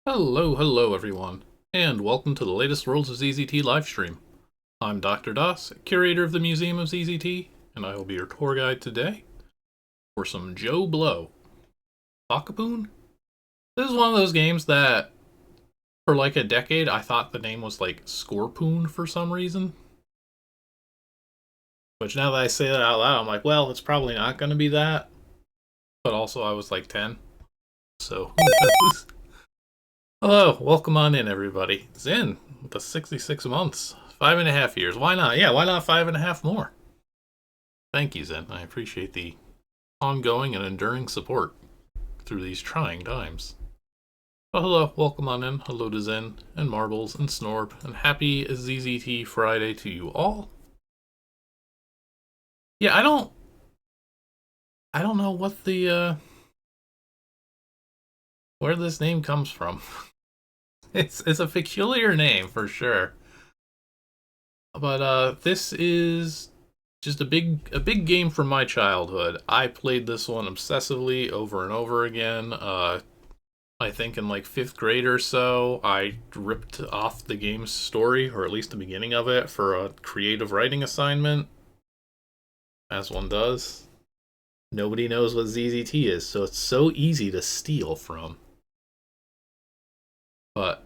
Hello everyone, and welcome to the latest Worlds of ZZT livestream. I'm Dr. Doss, curator of the Museum of ZZT, and I will be your tour guide today for some Joe Blow Socipoon. This is one of those games that, for like a decade, I thought the name was like Scorpoon for some reason. Which now that I say that out loud, I'm like, well, it's probably not going to be that. But also, I was like 10, so who knows? Hello, welcome on in, everybody. Zin, with the 66 months, 5.5 years. Why not? Yeah, why not 5.5 more? Thank you, Zin. I appreciate the ongoing and enduring support through these trying times. Well, hello, welcome on in. Hello to Zin, and Marbles, and Snorb, and happy ZZT Friday to you all. Yeah, I don't know what the, where this name comes from. It's a peculiar name for sure. But this is just a big game from my childhood. I played this one obsessively over and over again. I think in like 5th grade or so, I ripped off the game's story, or at least the beginning of it, for a creative writing assignment. As one does. Nobody knows what ZZT is, so it's so easy to steal from. But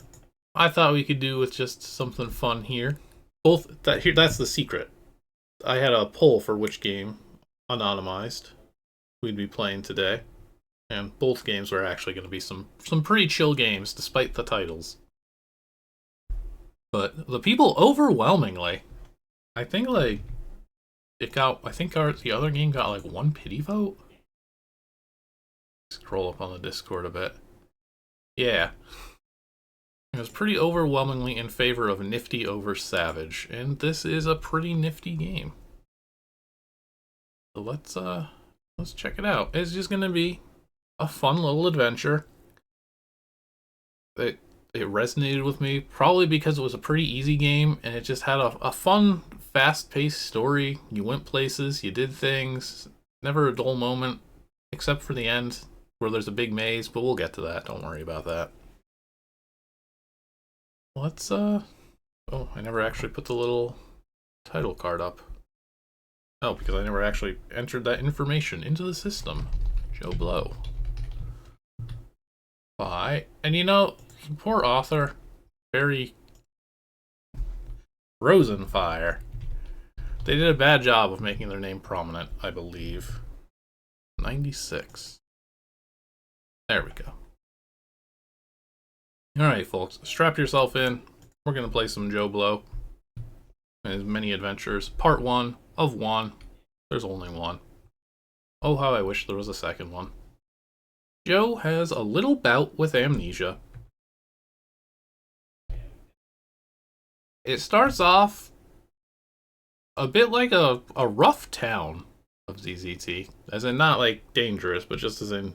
I thought we could do with just something fun here. That's the secret. I had a poll for which game, anonymized, we'd be playing today. And both games were actually going to be some pretty chill games, despite the titles. But the people overwhelmingly, I think the other game got like 1 pity vote. Scroll up on the Discord a bit. Yeah. It was pretty overwhelmingly in favor of Nifty over Savage, and this is a pretty nifty game. So let's check it out. It's just gonna be a fun little adventure. It resonated with me, probably because it was a pretty easy game, and it just had a fun, fast-paced story. You went places, you did things, never a dull moment, except for the end, where there's a big maze, but we'll get to that, don't worry about that. Let's, oh, I never actually put the little title card up. Oh, because I never actually entered that information into the system. Joe Blow. And you know, poor author, very Rosenfire. They did a bad job of making their name prominent, I believe. 96. There we go. Alright, folks, strap yourself in. We're going to play some Joe Blow. His many adventures. Part 1 of 1. There's only one. Oh, how I wish there was a second one. Joe has a little bout with amnesia. It starts off a bit like a rough town of ZZT. As in not like dangerous, but just as in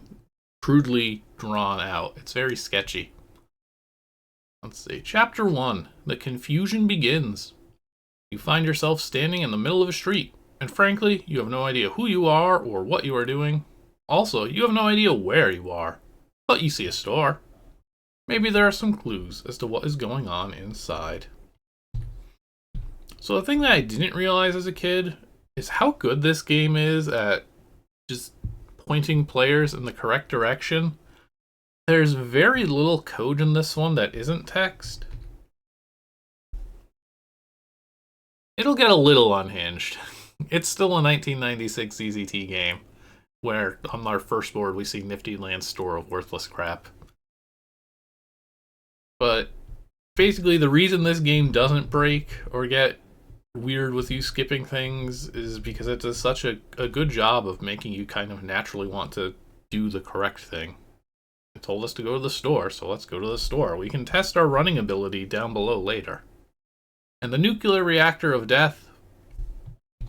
crudely drawn out. It's very sketchy. Let's see. Chapter 1. The confusion begins. You find yourself standing in the middle of a street, and frankly, you have no idea who you are or what you are doing. Also, you have no idea where you are, but you see a store. Maybe there are some clues as to what is going on inside. So the thing that I didn't realize as a kid is how good this game is at just pointing players in the correct direction. There's very little code in this one that isn't text. It'll get a little unhinged. It's still a 1996 ZZT game, where on our first board we see Nifty Land's store of worthless crap. But basically the reason this game doesn't break or get weird with you skipping things is because it does such a good job of making you kind of naturally want to do the correct thing. It told us to go to the store, so let's go to the store. We can test our running ability down below later. And the nuclear reactor of death,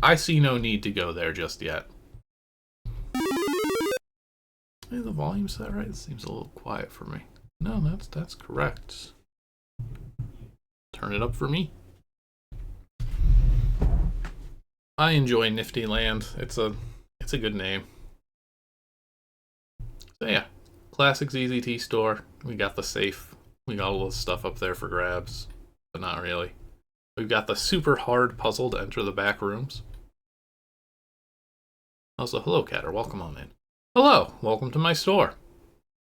I see no need to go there just yet. Is the volume set right? It seems a little quiet for me. No, that's correct. Turn it up for me. I enjoy Nifty Land. It's a good name. So yeah. Classic ZZT store. We got the safe We got all this stuff up there for grabs, but not really. We've got the super hard puzzle to enter the back rooms. Also, hello, Catter. Welcome on in. Hello, welcome to my store.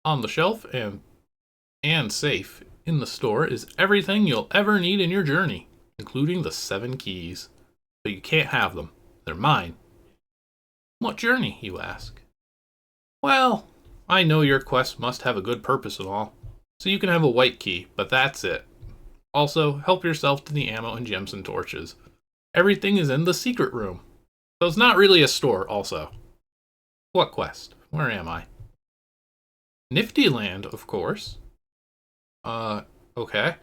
On the shelf and safe in the store is everything you'll ever need in your journey, including the 7 keys. But you can't have them. They're mine. What journey, you ask? Well, I know your quest must have a good purpose and all, so you can have a white key, but that's it. Also, help yourself to the ammo and gems and torches. Everything is in the secret room. So it's not really a store, also. What quest? Where am I? Nifty Land, of course. Okay.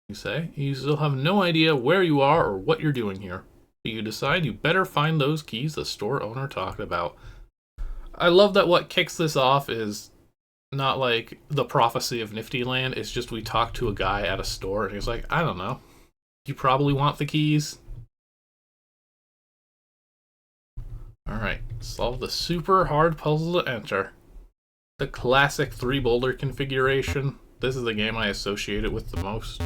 You say. You still have no idea where you are or what you're doing here. But you decide you better find those keys the store owner talked about. I love that what kicks this off is not like the prophecy of Nifty Land. It's just we talk to a guy at a store and he's like, I don't know. You probably want the keys. Alright, solve the super hard puzzle to enter. The classic 3 boulder configuration. This is the game I associate it with the most.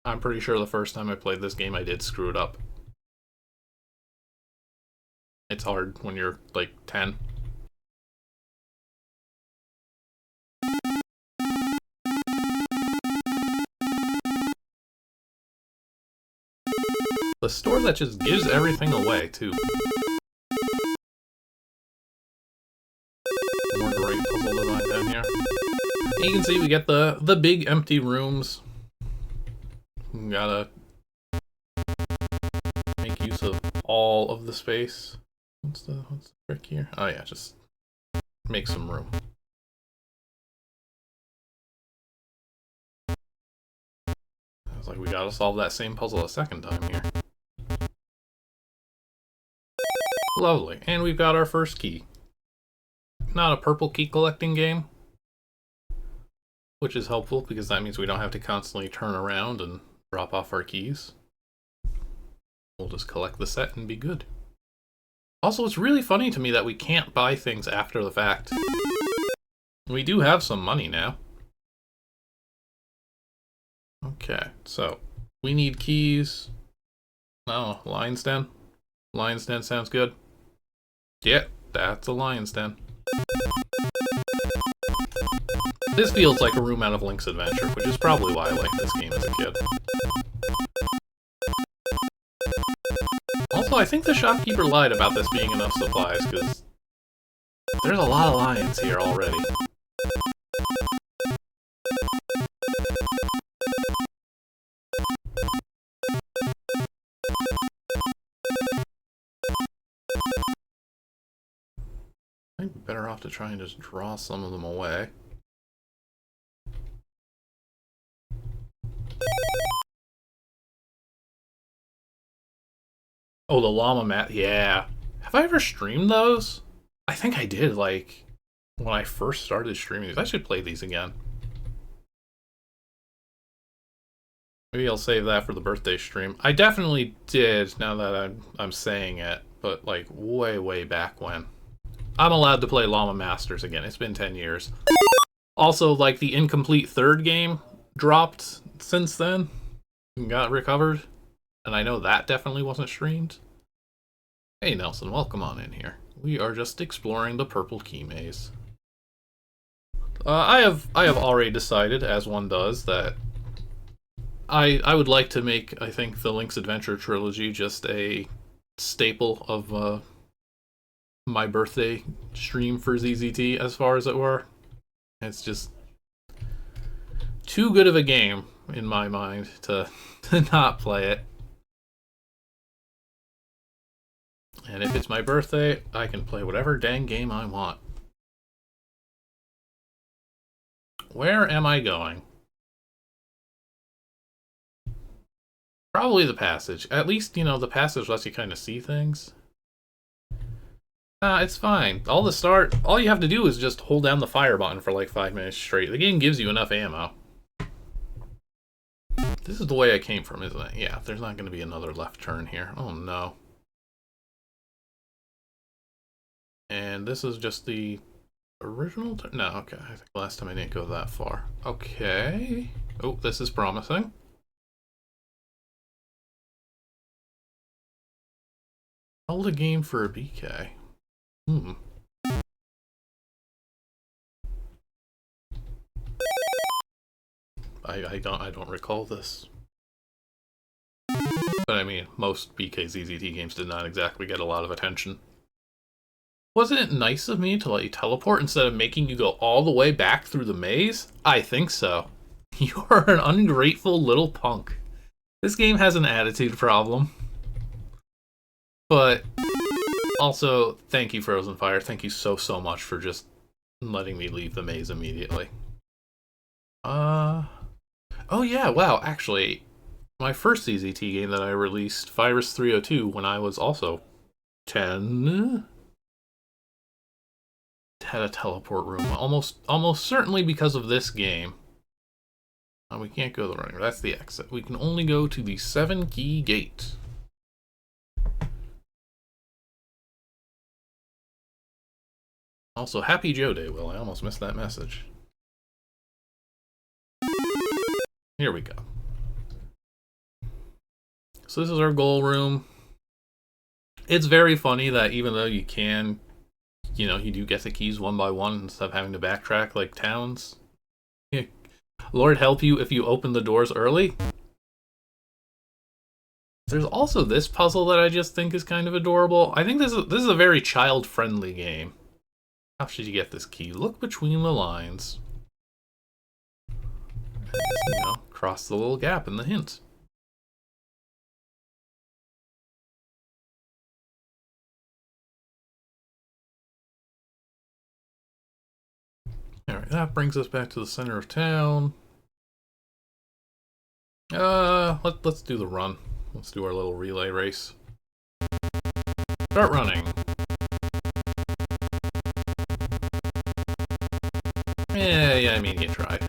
I'm pretty sure the first time I played this game I did screw it up. It's hard when you're like 10. The store that just gives everything away, too. More great puzzle design down here. And you can see we get the big empty rooms. We gotta make use of all of the space. What's the trick here? Oh yeah, just make some room. I was like, we gotta solve that same puzzle a second time here. Lovely, and we've got our first key. Not a purple key collecting game, which is helpful because that means we don't have to constantly turn around and drop off our keys. We'll just collect the set and be good. Also, it's really funny to me that we can't buy things after the fact. We do have some money now. Okay, so we need keys. Oh, lion's den. Lion's den sounds good. Yeah, that's a lion's den. This feels like a room out of Link's Adventure, which is probably why I liked this game as a kid. Also, I think the shopkeeper lied about this being enough supplies, because there's a lot of lions here already. I'd be better off to try and just draw some of them away. Oh, the llama mat, yeah. Have I ever streamed those? I think I did, like, when I first started streaming these. I should play these again. Maybe I'll save that for the birthday stream. I definitely did, now that I'm saying it, but like way back when. I'm allowed to play Llama Masters again. It's been 10 years. Also, like, the incomplete third game dropped since then and got recovered. And I know that definitely wasn't streamed. Hey, Nelson, welcome on in here. We are just exploring the purple key maze. I have already decided, as one does, that I would like to make, I think, the Link's Adventure trilogy just a staple of my birthday stream for ZZT, as far as it were. It's just too good of a game, in my mind, to not play it. And if it's my birthday, I can play whatever dang game I want. Where am I going? Probably the passage. At least, you know, the passage lets you kind of see things. It's fine. All you have to do is just hold down the fire button for like 5 minutes straight. The game gives you enough ammo. This is the way I came from, isn't it? Yeah, there's not going to be another left turn here. Oh no. And this is just the Original? No, okay. I think last time I didn't go that far. Okay. Oh, this is promising. Hold a game for a BK. I don't recall this. But I mean, most BK ZZT games did not exactly get a lot of attention. Wasn't it nice of me to let you teleport instead of making you go all the way back through the maze? I think so. You are an ungrateful little punk. This game has an attitude problem. But also, thank you, Frozen Fire. Thank you so much for just letting me leave the maze immediately. Oh yeah, wow, actually, my first ZZT game that I released, Virus 302, when I was also 10, had a teleport room. Almost certainly because of this game. We can't go the running. That's the exit. We can only go to the 7-key gate. Also, happy Joe Day, Will. I almost missed that message. Here we go. So this is our goal room. It's very funny that even though you can, you know, you do get the keys one by one instead of having to backtrack like towns. Lord help you if you open the doors early. There's also this puzzle that I just think is kind of adorable. I think this is a very child-friendly game. How should you get this key? Look between the lines. And just, you know, cross the little gap in the hint. Alright, that brings us back to the center of town. Let's do the run. Let's do our little relay race. Start running. Yeah, I mean, you tried.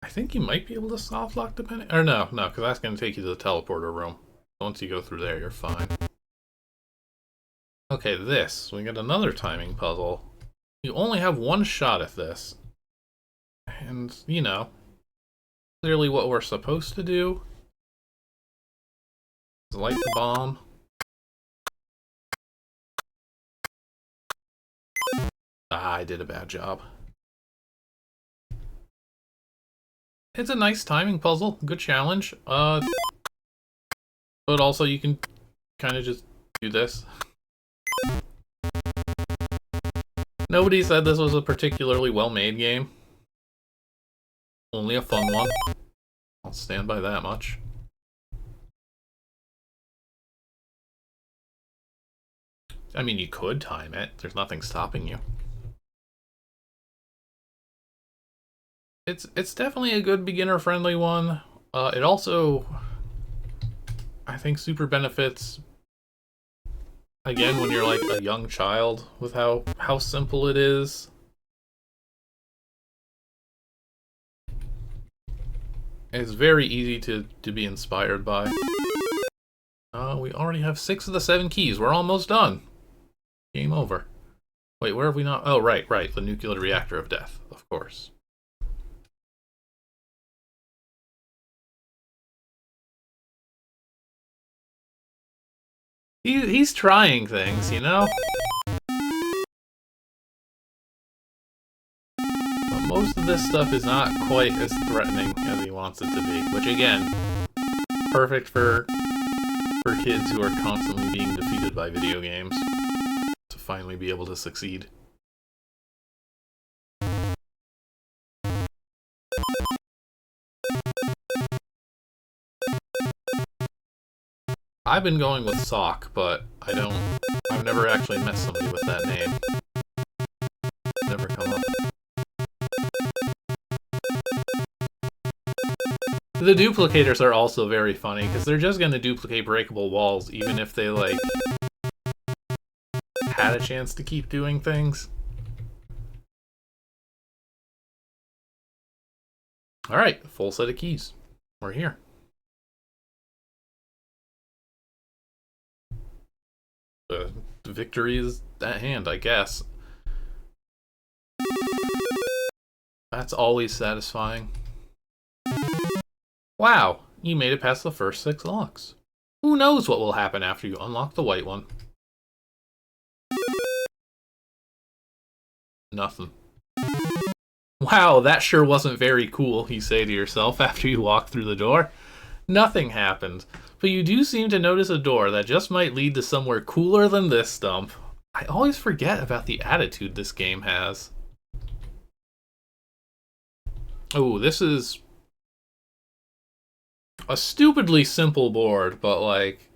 I think you might be able to soft lock depending... Or no, because that's going to take you to the teleporter room. Once you go through there, you're fine. Okay, this. We got another timing puzzle. You only have one shot at this. And, you know, clearly what we're supposed to do is light the bomb. Ah, I did a bad job. It's a nice timing puzzle. Good challenge. But also you can kind of just do this. Nobody said this was a particularly well-made game. Only a fun one. I'll stand by that much. I mean, you could time it. There's nothing stopping you. It's definitely a good beginner-friendly one. It also, I think, super benefits, again, when you're like a young child with how simple it is. It's very easy to be inspired by. We already have 6 of the 7 keys. We're almost done. Game over. Wait, where have we not? Oh, right. The nuclear reactor of death, of course. He's trying things, you know? But most of this stuff is not quite as threatening as he wants it to be. Which, again, perfect for kids who are constantly being defeated by video games. To finally be able to succeed. I've been going with Sock, but I've never actually met somebody with that name. Never come up. The duplicators are also very funny, because they're just going to duplicate breakable walls, even if they, like, had a chance to keep doing things. Alright, full set of keys. We're here. victory is at hand, I guess. That's always satisfying. Wow, you made it past the first 6 locks. Who knows what will happen after you unlock the white one? Nothing. Wow, that sure wasn't very cool, you say to yourself after you walk through the door. Nothing happened, but you do seem to notice a door that just might lead to somewhere cooler than this dump. I always forget about the attitude this game has. Oh, this is a stupidly simple board, but like,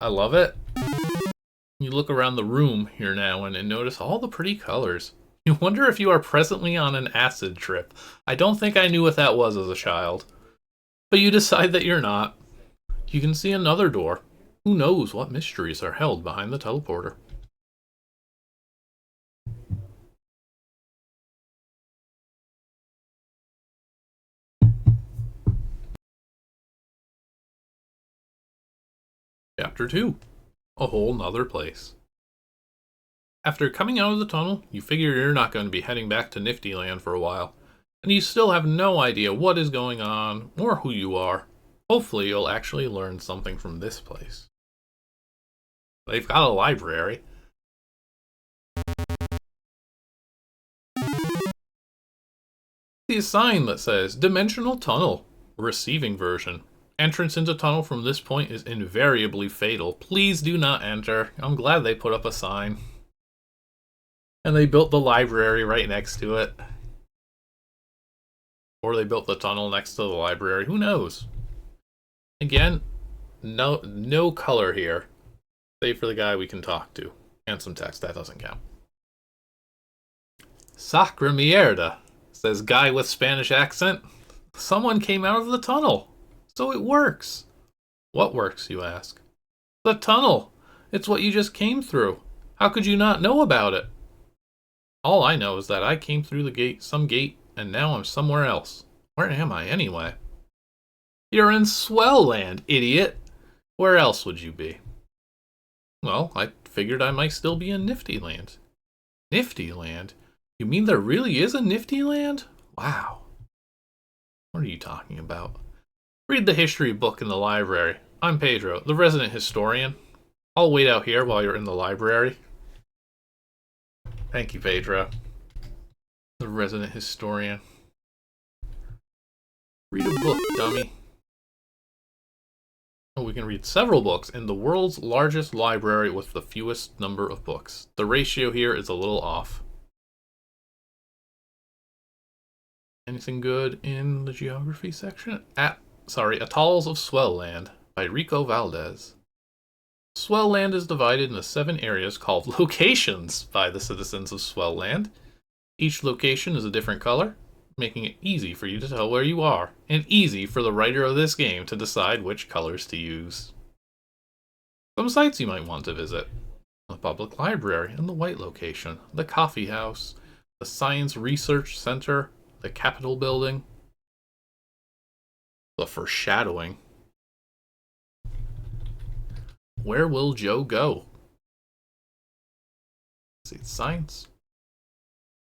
I love it. You look around the room here now and notice all the pretty colors. You wonder if you are presently on an acid trip. I don't think I knew what that was as a child. But you decide that you're not. You can see another door. Who knows what mysteries are held behind the teleporter? Chapter 2. A whole nother place. After coming out of the tunnel, you figure you're not going to be heading back to Nifty Land for a while, and you still have no idea what is going on or who you are. Hopefully you'll actually learn something from this place. They've got a library. See a sign that says Dimensional Tunnel, Receiving Version. Entrance into tunnel from this point is invariably fatal. Please do not enter. I'm glad they put up a sign. And they built the library right next to it. Or they built the tunnel next to the library. Who knows? Again, no color here. Save for the guy we can talk to. And some text. That doesn't count. Sacra mierda, says guy with Spanish accent. Someone came out of the tunnel. So it works. What works, you ask? The tunnel. It's what you just came through. How could you not know about it? All I know is that I came through the gate, some gate, and now I'm somewhere else. Where am I, anyway? You're in Swell Land, idiot! Where else would you be? Well, I figured I might still be in Nifty Land. Nifty Land? You mean there really is a Nifty Land? Wow. What are you talking about? Read the history book in the library. I'm Pedro, the resident historian. I'll wait out here while you're in the library. Thank you, Pedro. The resident historian. Read a book, dummy. Oh, we can read several books in the world's largest library with the fewest number of books. The ratio here is a little off. Anything good in the geography section? Atolls of Swell Land by Rico Valdez. Swell Land is divided into 7 areas called locations by the citizens of Swell Land. Each location is a different color, making it easy for you to tell where you are, and easy for the writer of this game to decide which colors to use. Some sites you might want to visit: the public library in the white location, the coffee house, the science research center, the Capitol building, the foreshadowing. Where will Joe go? See, science.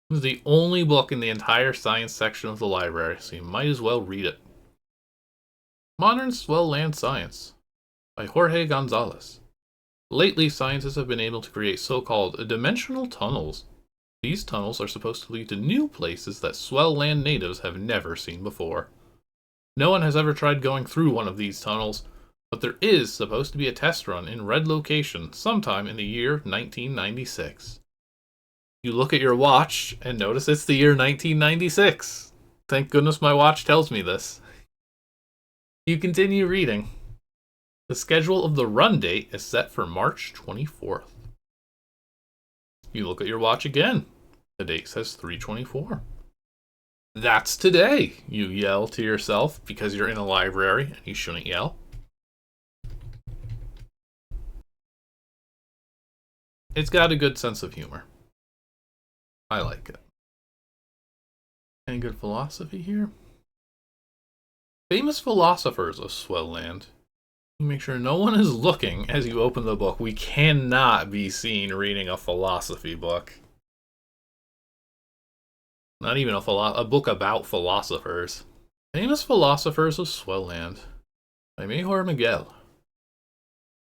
This is the only book in the entire science section of the library, so you might as well read it. Modern Swell Land Science by Jorge Gonzalez. Lately, scientists have been able to create so-called dimensional tunnels. These tunnels are supposed to lead to new places that Swell Land natives have never seen before. No one has ever tried going through one of these tunnels, but there is supposed to be a test run in red location sometime in the year 1996. You look at your watch and notice it's the year 1996. Thank goodness my watch tells me this. You continue reading. The schedule of the run date is set for March 24th. You look at your watch again. The date says 3/24. That's today, you yell to yourself because you're in a library and you shouldn't yell. It's got a good sense of humor. I like it. Any good philosophy here? Famous philosophers of Swell Land. You make sure no one is looking as you open the book. We cannot be seen reading a philosophy book. Not even a book about philosophers. Famous Philosophers of Swell Land by Mejor Miguel.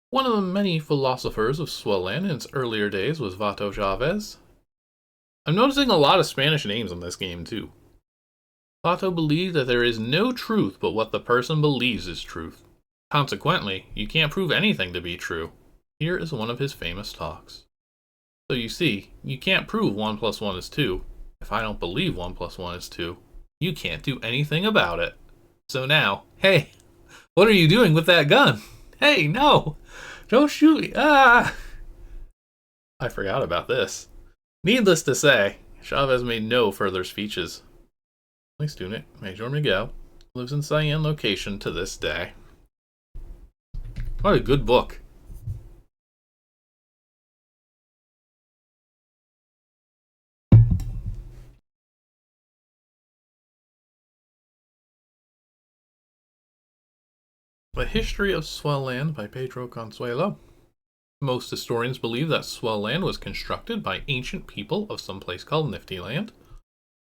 One of the many philosophers of Swell Land in its earlier days was Vato Chavez. I'm noticing a lot of Spanish names in this game too. Vato believed that there is no truth but what the person believes is truth. Consequently, you can't prove anything to be true. Here is one of his famous talks. So you see, you can't prove 1 + 1 is 2. If I don't believe 1 + 1 is 2, you can't do anything about it. So now, hey, what are you doing with that gun? Hey, no! Don't shoot me! Ah! I forgot about this. Needless to say, Chavez made no further speeches. My student, Major Miguel, lives in Cayenne location to this day. What a good book. The History of Swell Land by Pedro Consuelo. Most historians believe that Swell Land was constructed by ancient people of some place called Nifty Land.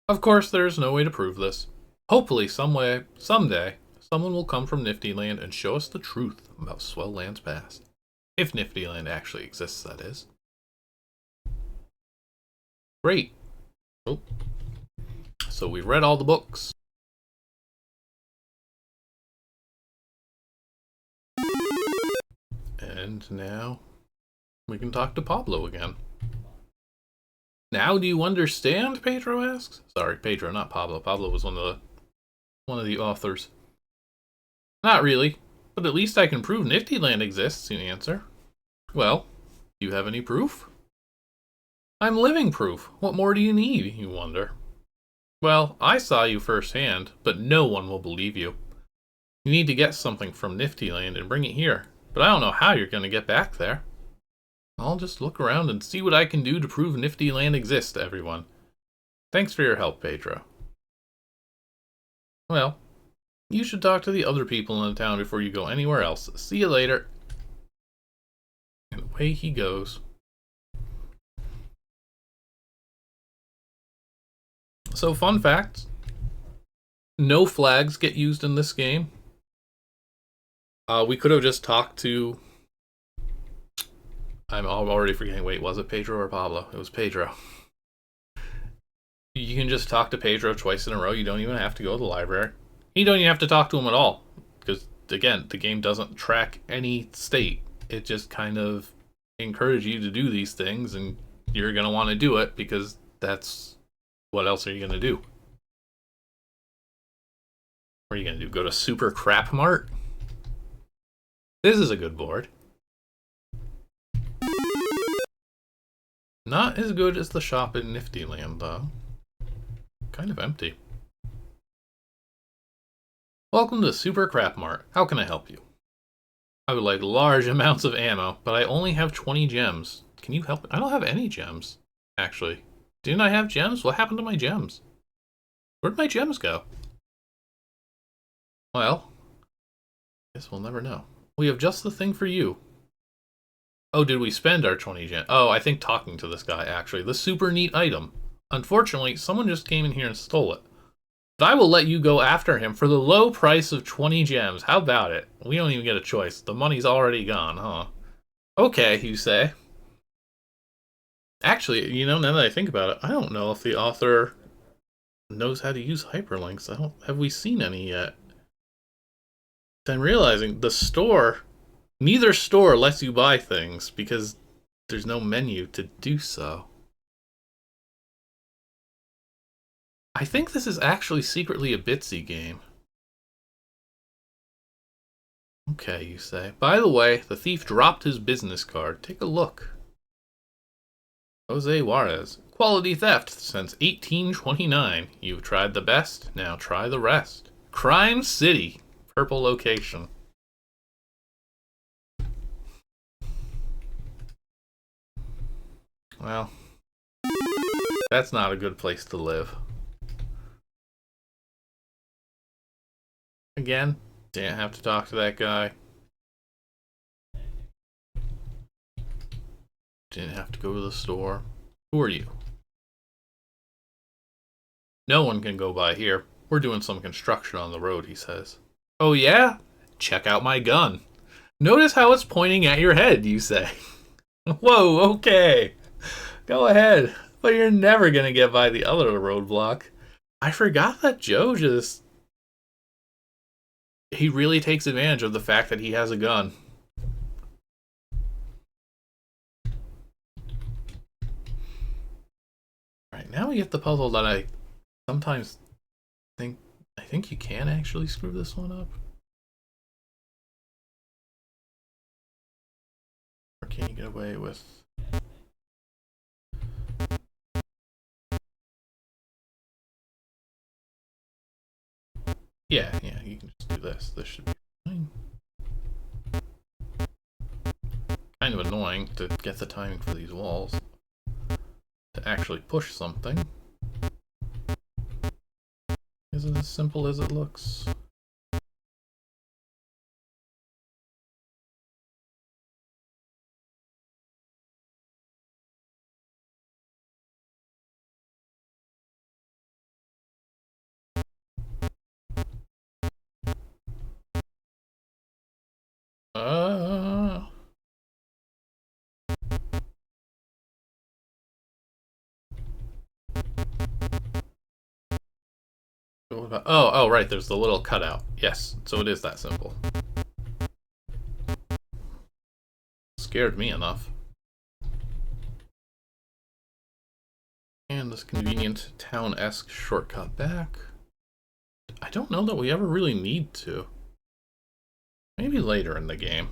Of course, there is no way to prove this. Hopefully, someday, someone will come from Nifty Land and show us the truth about Swell Land's past. If Nifty Land actually exists, that is. Great. Oh. So we've read all the books. And now we can talk to Pablo again. Now do you understand? Pedro asks. Sorry, Pedro, not Pablo. Pablo was one of the authors. Not really, but at least I can prove Nifty Land exists, you answer. Well, do you have any proof? I'm living proof. What more do you need, you wonder? Well, I saw you firsthand, but no one will believe you. You need to get something from Nifty Land and bring it here, but I don't know how you're going to get back there. I'll just look around and see what I can do to prove Nifty Land exists, everyone. Thanks for your help, Pedro. Well, you should talk to the other people in the town before you go anywhere else. See you later. And away he goes. So, fun fact. No flags get used in this game. We could have just talked to... I'm already forgetting. Wait, was it Pedro or Pablo? It was Pedro. You can just talk to Pedro twice in a row. You don't even have to go to the library. You don't even have to talk to him at all. Because, again, the game doesn't track any state. It just kind of encourages you to do these things, and you're going to want to do it because that's... What else are you going to do? What are you going to do? Go to Super Crap Mart? This is a good board. Not as good as the shop in Nifty Land, though. Kind of empty. Welcome to Super Crap Mart. How can I help you? I would like large amounts of ammo, but I only have 20 gems. Can you help me? I don't have any gems, actually. Didn't I have gems? What happened to my gems? Where'd my gems go? Well, guess we'll never know. We have just the thing for you. Oh, did we spend our 20 gems? Oh, I think talking to this guy, actually. The super neat item. Unfortunately, someone just came in here and stole it. But I will let you go after him for the low price of 20 gems. How about it? We don't even get a choice. The money's already gone, huh? Okay, you say. Actually, you know, now that I think about it, I don't know if the author knows how to use hyperlinks. Have we seen any yet? I'm realizing the store, neither store lets you buy things because there's no menu to do so. I think this is actually secretly a Bitsy game. Okay, you say. By the way, the thief dropped his business card. Take a look. Jose Juarez. Quality theft since 1829. You've tried the best, now try the rest. Crime City. Purple location. Well, that's not a good place to live. Again, didn't have to talk to that guy. Didn't have to go to the store. Who are you? No one can go by here. We're doing some construction on the road, he says. Oh yeah? Check out my gun. Notice how it's pointing at your head, you say. Whoa, okay. Go ahead. But you're never gonna get by the other roadblock. I forgot that Joe just... He really takes advantage of the fact that he has a gun. Alright, now we get the puzzle that I sometimes think... I think you can actually screw this one up. Or can you get away with... Yeah, you can just do this. This should be fine. Kind of annoying to get the timing for these walls. To actually push something. Is it as simple as it looks? Oh, right, there's the little cutout. Yes, so it is that simple. Scared me enough. And this convenient town-esque shortcut back. I don't know that we ever really need to. Maybe later in the game.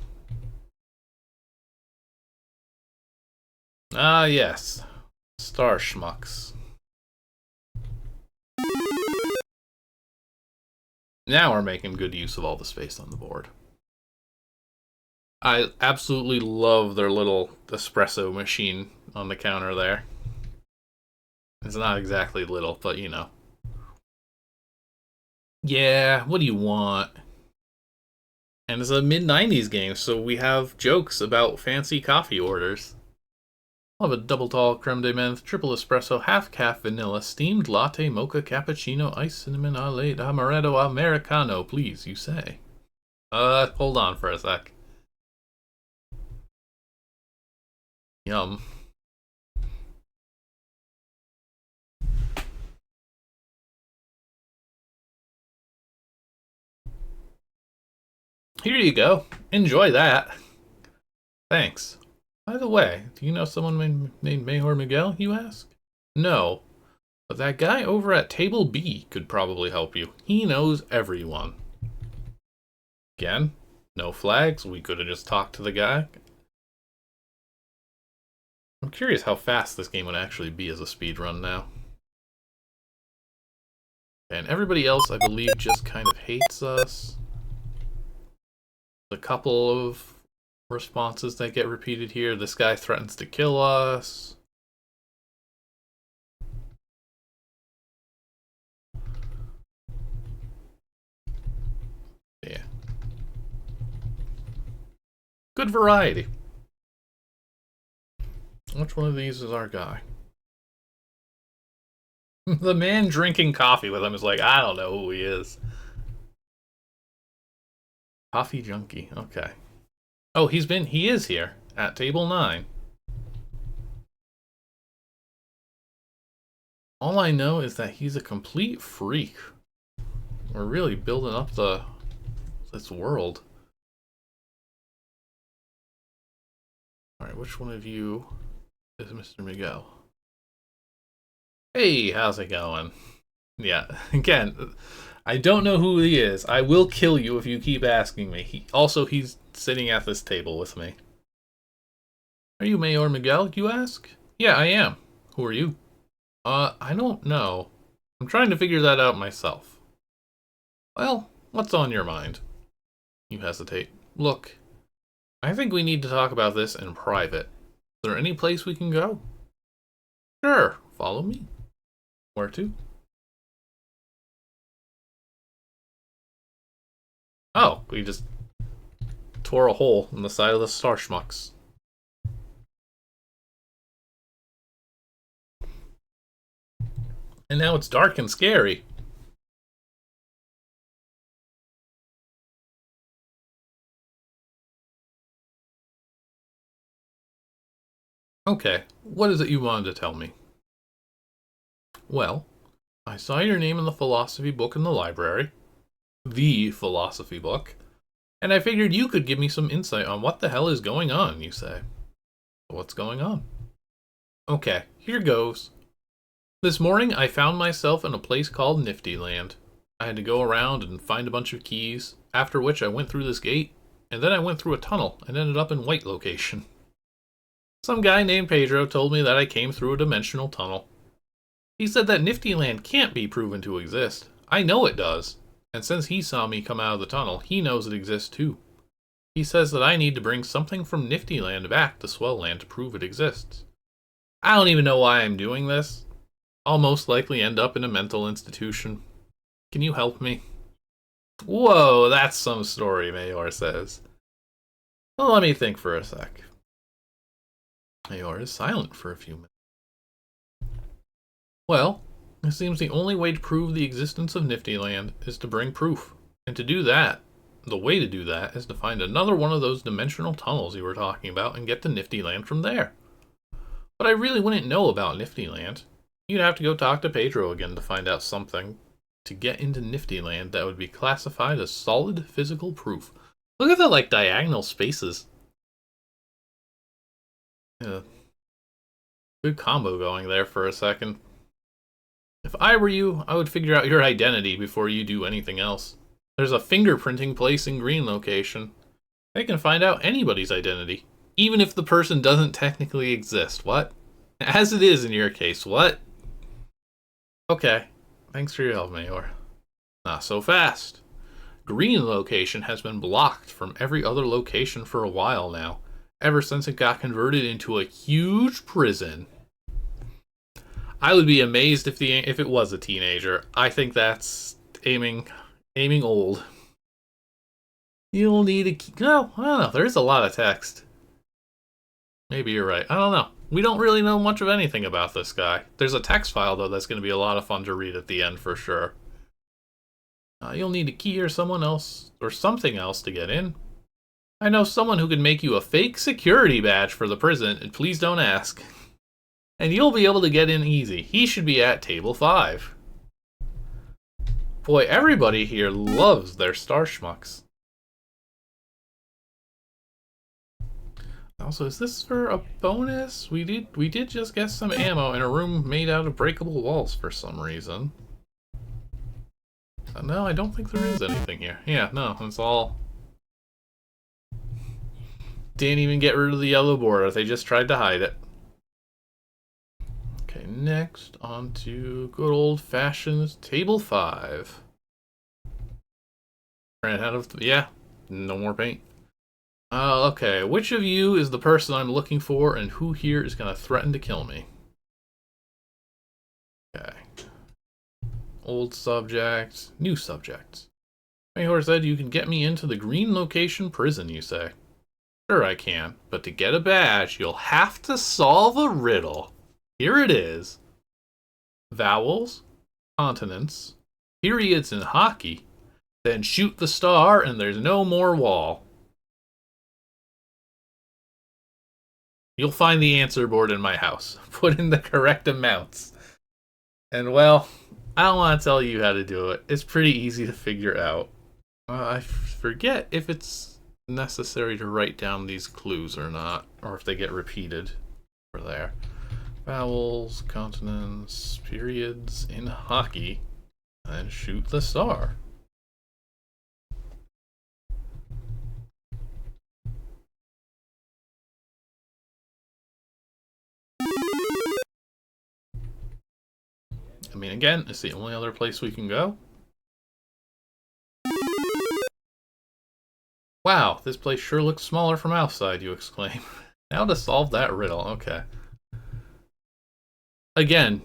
Ah, yes. Star schmucks. Now we're making good use of all the space on the board. I absolutely love their little espresso machine on the counter there. It's not exactly little, but you know. Yeah, what do you want? And it's a mid-90s game, so we have jokes about fancy coffee orders. I'll have a double tall creme de menthe, triple espresso, half calf vanilla, steamed latte, mocha, cappuccino, iced cinnamon, latte, amaretto, americano, please, you say. Hold on for a sec. Yum. Here you go. Enjoy that. Thanks. By the way, do you know someone named Mayor Miguel, you ask? No. But that guy over at Table B could probably help you. He knows everyone. Again, no flags. We could have just talked to the guy. I'm curious how fast this game would actually be as a speed run now. And everybody else, I believe, just kind of hates us. A couple of responses that get repeated here. This guy threatens to kill us. Yeah. Good variety. Which one of these is our guy? The man drinking coffee with him is like, I don't know who he is. Coffee junkie, okay. Oh, he is here at table 9. All I know is that he's a complete freak. We're really building up this world. Alright, which one of you is Mr. Miguel? Hey, how's it going? Yeah, again, I don't know who he is. I will kill you if you keep asking me. He's sitting at this table with me. Are you Mayor Miguel, you ask? Yeah, I am. Who are you? I don't know. I'm trying to figure that out myself. Well, what's on your mind? You hesitate. Look, I think we need to talk about this in private. Is there any place we can go? Sure, follow me. Where to? Oh, we just tore a hole in the side of the star schmucks. And now it's dark and scary. Okay, what is it you wanted to tell me? Well, I saw your name in the philosophy book in the library. The philosophy book. And I figured you could give me some insight on what the hell is going on, you say. What's going on? Okay, here goes. This morning I found myself in a place called Nifty Land. I had to go around and find a bunch of keys, after which I went through this gate, and then I went through a tunnel and ended up in White Location. Some guy named Pedro told me that I came through a dimensional tunnel. He said that Nifty Land can't be proven to exist. I know it does. And since he saw me come out of the tunnel, he knows it exists too. He says that I need to bring something from Nifty Land back to Swell Land to prove it exists. I don't even know why I'm doing this. I'll most likely end up in a mental institution. Can you help me? Whoa, that's some story, Mayor says. Well, let me think for a sec. Mayor is silent for a few minutes. Well, it seems the only way to prove the existence of Nifty Land is to bring proof. And to do that, the way to do that is to find another one of those dimensional tunnels you were talking about and get to Nifty Land from there. But I really wouldn't know about Nifty Land. You'd have to go talk to Pedro again to find out something to get into Nifty Land that would be classified as solid physical proof. Look at the like diagonal spaces. Yeah. Good combo going there for a second. If I were you, I would figure out your identity before you do anything else. There's a fingerprinting place in Green Location. They can find out anybody's identity, even if the person doesn't technically exist. What? As it is in your case, what? Okay, thanks for your help, Mayor. Not so fast. Green Location has been blocked from every other location for a while now, ever since it got converted into a huge prison. I would be amazed if it was a teenager. I think that's aiming old. You'll need a key. No, I don't know. There is a lot of text. Maybe you're right. I don't know. We don't really know much of anything about this guy. There's a text file, though, that's going to be a lot of fun to read at the end for sure. You'll need a key or someone else or something else to get in. I know someone who can make you a fake security badge for the prison, and please don't ask. And you'll be able to get in easy. He should be at table 5. Boy, everybody here loves their star schmucks. Also, is this for a bonus? We did just get some ammo in a room made out of breakable walls for some reason. No, I don't think there is anything here. Yeah, no, it's all... Didn't even get rid of the yellow border. They just tried to hide it. Okay, next on to good old-fashioned table 5. Ran out of... yeah, no more paint. Okay, which of you is the person I'm looking for, and who here is going to threaten to kill me? Okay. Old subject, new subject. Mayhor said you can get me into the Green Location prison, you say. Sure I can, but to get a badge, you'll have to solve a riddle. Here it is. Vowels, consonants, periods in hockey, then shoot the star and there's no more wall. You'll find the answer board in my house. Put in the correct amounts. And well, I don't want to tell you how to do it. It's pretty easy to figure out. I forget if it's necessary to write down these clues or not, or if they get repeated for there. Vowels, consonants, periods in hockey, and shoot the star. I mean, again, it's the only other place we can go. Wow, this place sure looks smaller from outside, you exclaim. Now to solve that riddle, okay. Again,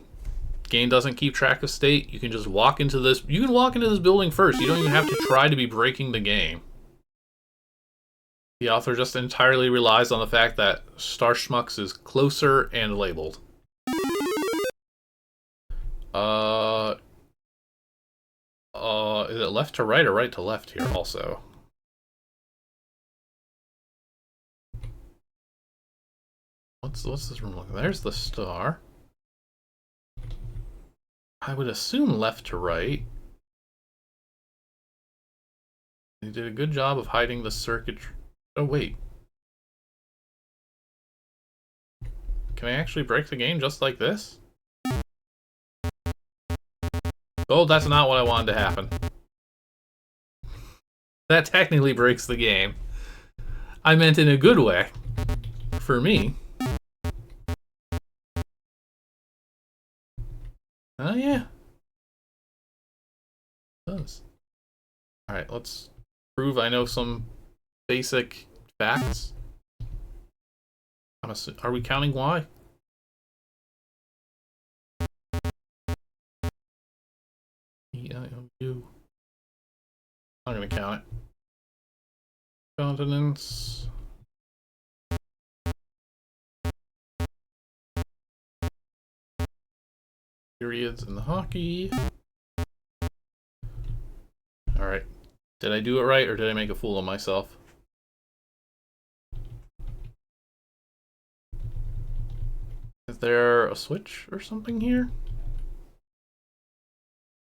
game doesn't keep track of state. You can just walk into this. You can walk into this building first. You don't even have to try to be breaking the game. The author just entirely relies on the fact that Star Schmucks is closer and labeled. Uh, is it left to right or right to left here also? What's this room looking? There's the star. I would assume left to right. They did a good job of hiding the circuitry. Oh, wait. Can I actually break the game just like this? Oh, that's not what I wanted to happen. That technically breaks the game. I meant in a good way. For me. Oh, yeah. It does. Alright, let's prove I know some basic facts. Are we counting Y? E-I-O-U. I'm gonna count it. Continents. Periods in the hockey. Alright. Did I do it right or did I make a fool of myself? Is there a switch or something here?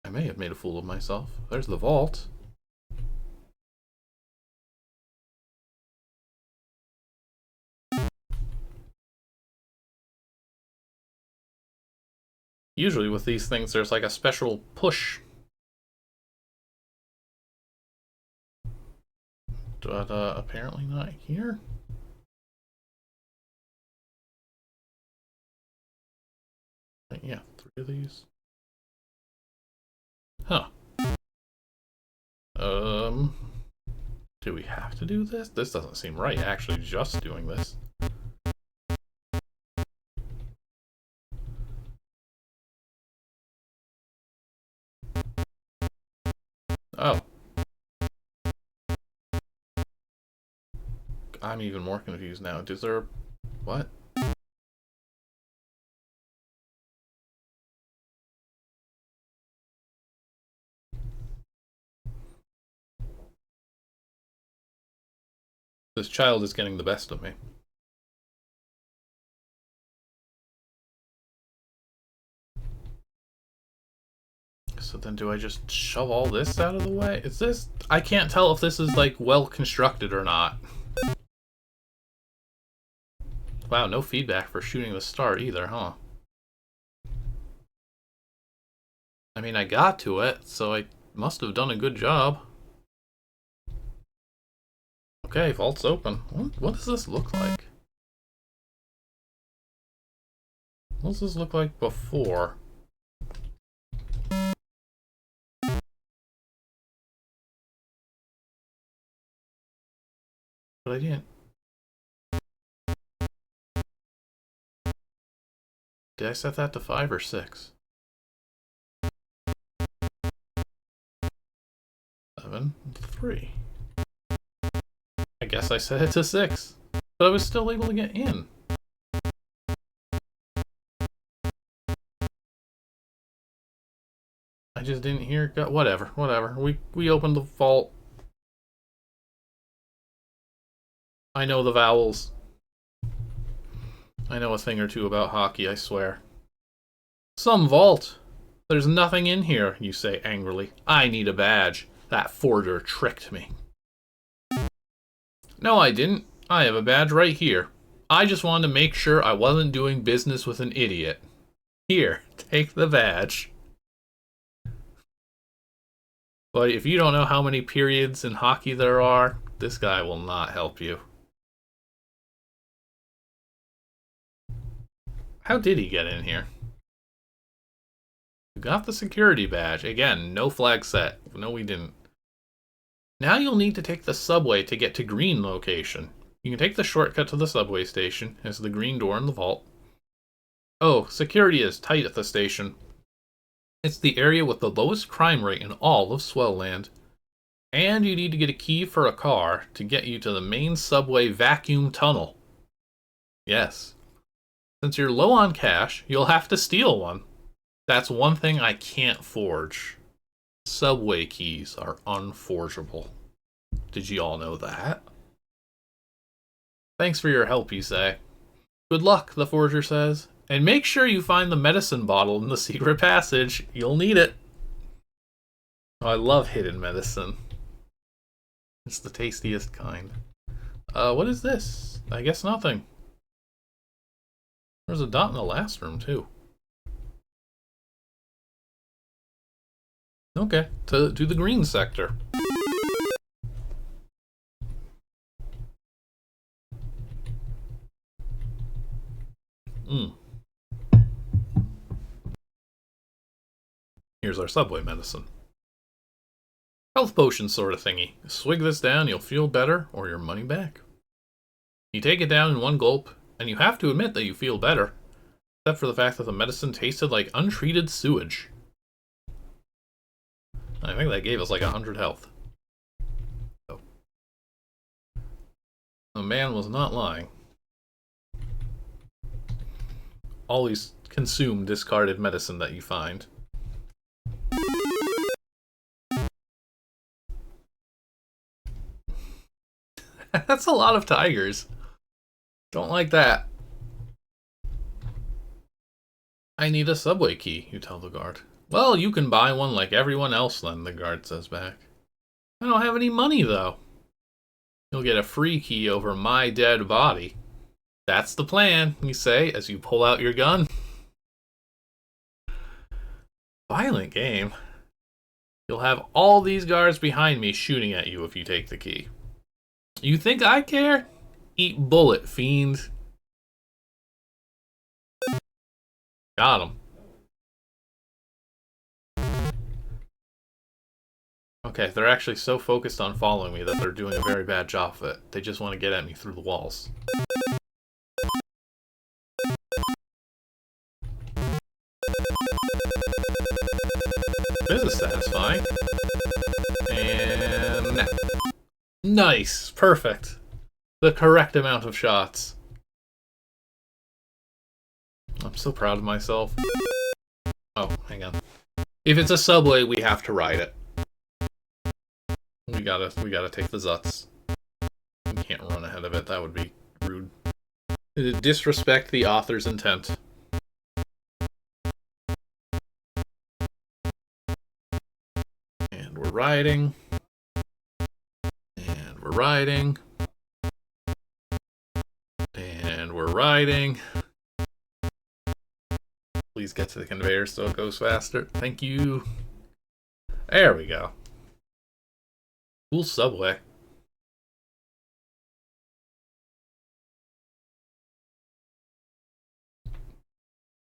I may have made a fool of myself. There's the vault. Usually with these things there's like a special push. But apparently not here. Yeah, 3 of these. Huh. Do we have to do this? This doesn't seem right, actually just doing this. Oh. I'm even more confused now. Is there... what? This child is getting the best of me. So then do I just shove all this out of the way? Is this... I can't tell if this is, like, well constructed or not. Wow, no feedback for shooting the star either, huh? I mean, I got to it, so I must have done a good job. Okay, vault's open. What does this look like? What does this look like before? But I didn't. Did I set that to 5 or 6? 7, 3. I guess I set it to 6. But I was still able to get in. I just didn't hear... whatever. We opened the vault. I know the vowels. I know a thing or two about hockey, I swear. Some vault! There's nothing in here, you say angrily. I need a badge. That forger tricked me. No, I didn't. I have a badge right here. I just wanted to make sure I wasn't doing business with an idiot. Here, take the badge. But if you don't know how many periods in hockey there are, this guy will not help you. How did he get in here? You got the security badge. Again, no flag set. No, we didn't. Now you'll need to take the subway to get to green location. You can take the shortcut to the subway station. It's the green door in the vault. Oh, security is tight at the station. It's the area with the lowest crime rate in all of Swell Land. And you need to get a key for a car to get you to the main subway vacuum tunnel. Yes. Since you're low on cash, you'll have to steal one. That's one thing I can't forge. Subway keys are unforgeable. Did you all know that? Thanks for your help, you say. Good luck, the forger says. And make sure you find the medicine bottle in the secret passage. You'll need it. Oh, I love hidden medicine. It's the tastiest kind. What is this? I guess nothing. There's a dot in the last room, too. Okay, to the green sector. Here's our subway medicine. Health potion sort of thingy. Swig this down, you'll feel better, or your money back. You take it down in one gulp, and you have to admit that you feel better, except for the fact that the medicine tasted like untreated sewage. I think that gave us like 100 health. So, the man was not lying. Always consume discarded medicine that you find. That's a lot of tigers. Don't like that. I need a subway key, you tell the guard. Well, you can buy one like everyone else then, the guard says back. I don't have any money, though. You'll get a free key over my dead body. That's the plan, you say, as you pull out your gun. Violent game. You'll have all these guards behind me shooting at you if you take the key. You think I care? Eat bullet, fiend. Got him. Okay, they're actually so focused on following me that they're doing a very bad job of it. They just want to get at me through the walls. This is satisfying. And now. Nice! Perfect. The correct amount of shots. I'm so proud of myself. Oh, hang on. If it's a subway, we have to ride it. We gotta take the Zuts. We can't run ahead of it, that would be rude. Disrespect the author's intent. And we're riding. And we're riding. And we're riding. Please get to the conveyor so it goes faster. Thank you. There we go. Cool subway.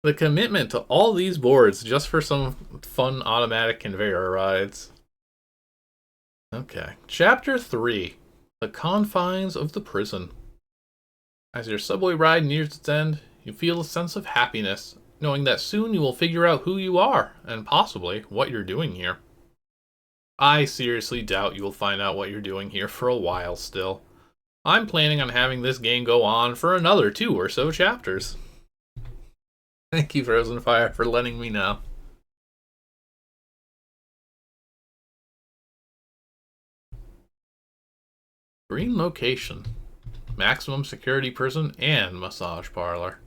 The commitment to all these boards just for some fun automatic conveyor rides. Okay. Chapter 3. The Confines of the Prison. As your subway ride nears its end, you feel a sense of happiness, knowing that soon you will figure out who you are, and possibly what you're doing here. I seriously doubt you will find out what you're doing here for a while still. I'm planning on having this game go on for another 2 or so chapters. Thank you, Frozen Fire, for letting me know. Green location. Maximum security prison and massage parlor.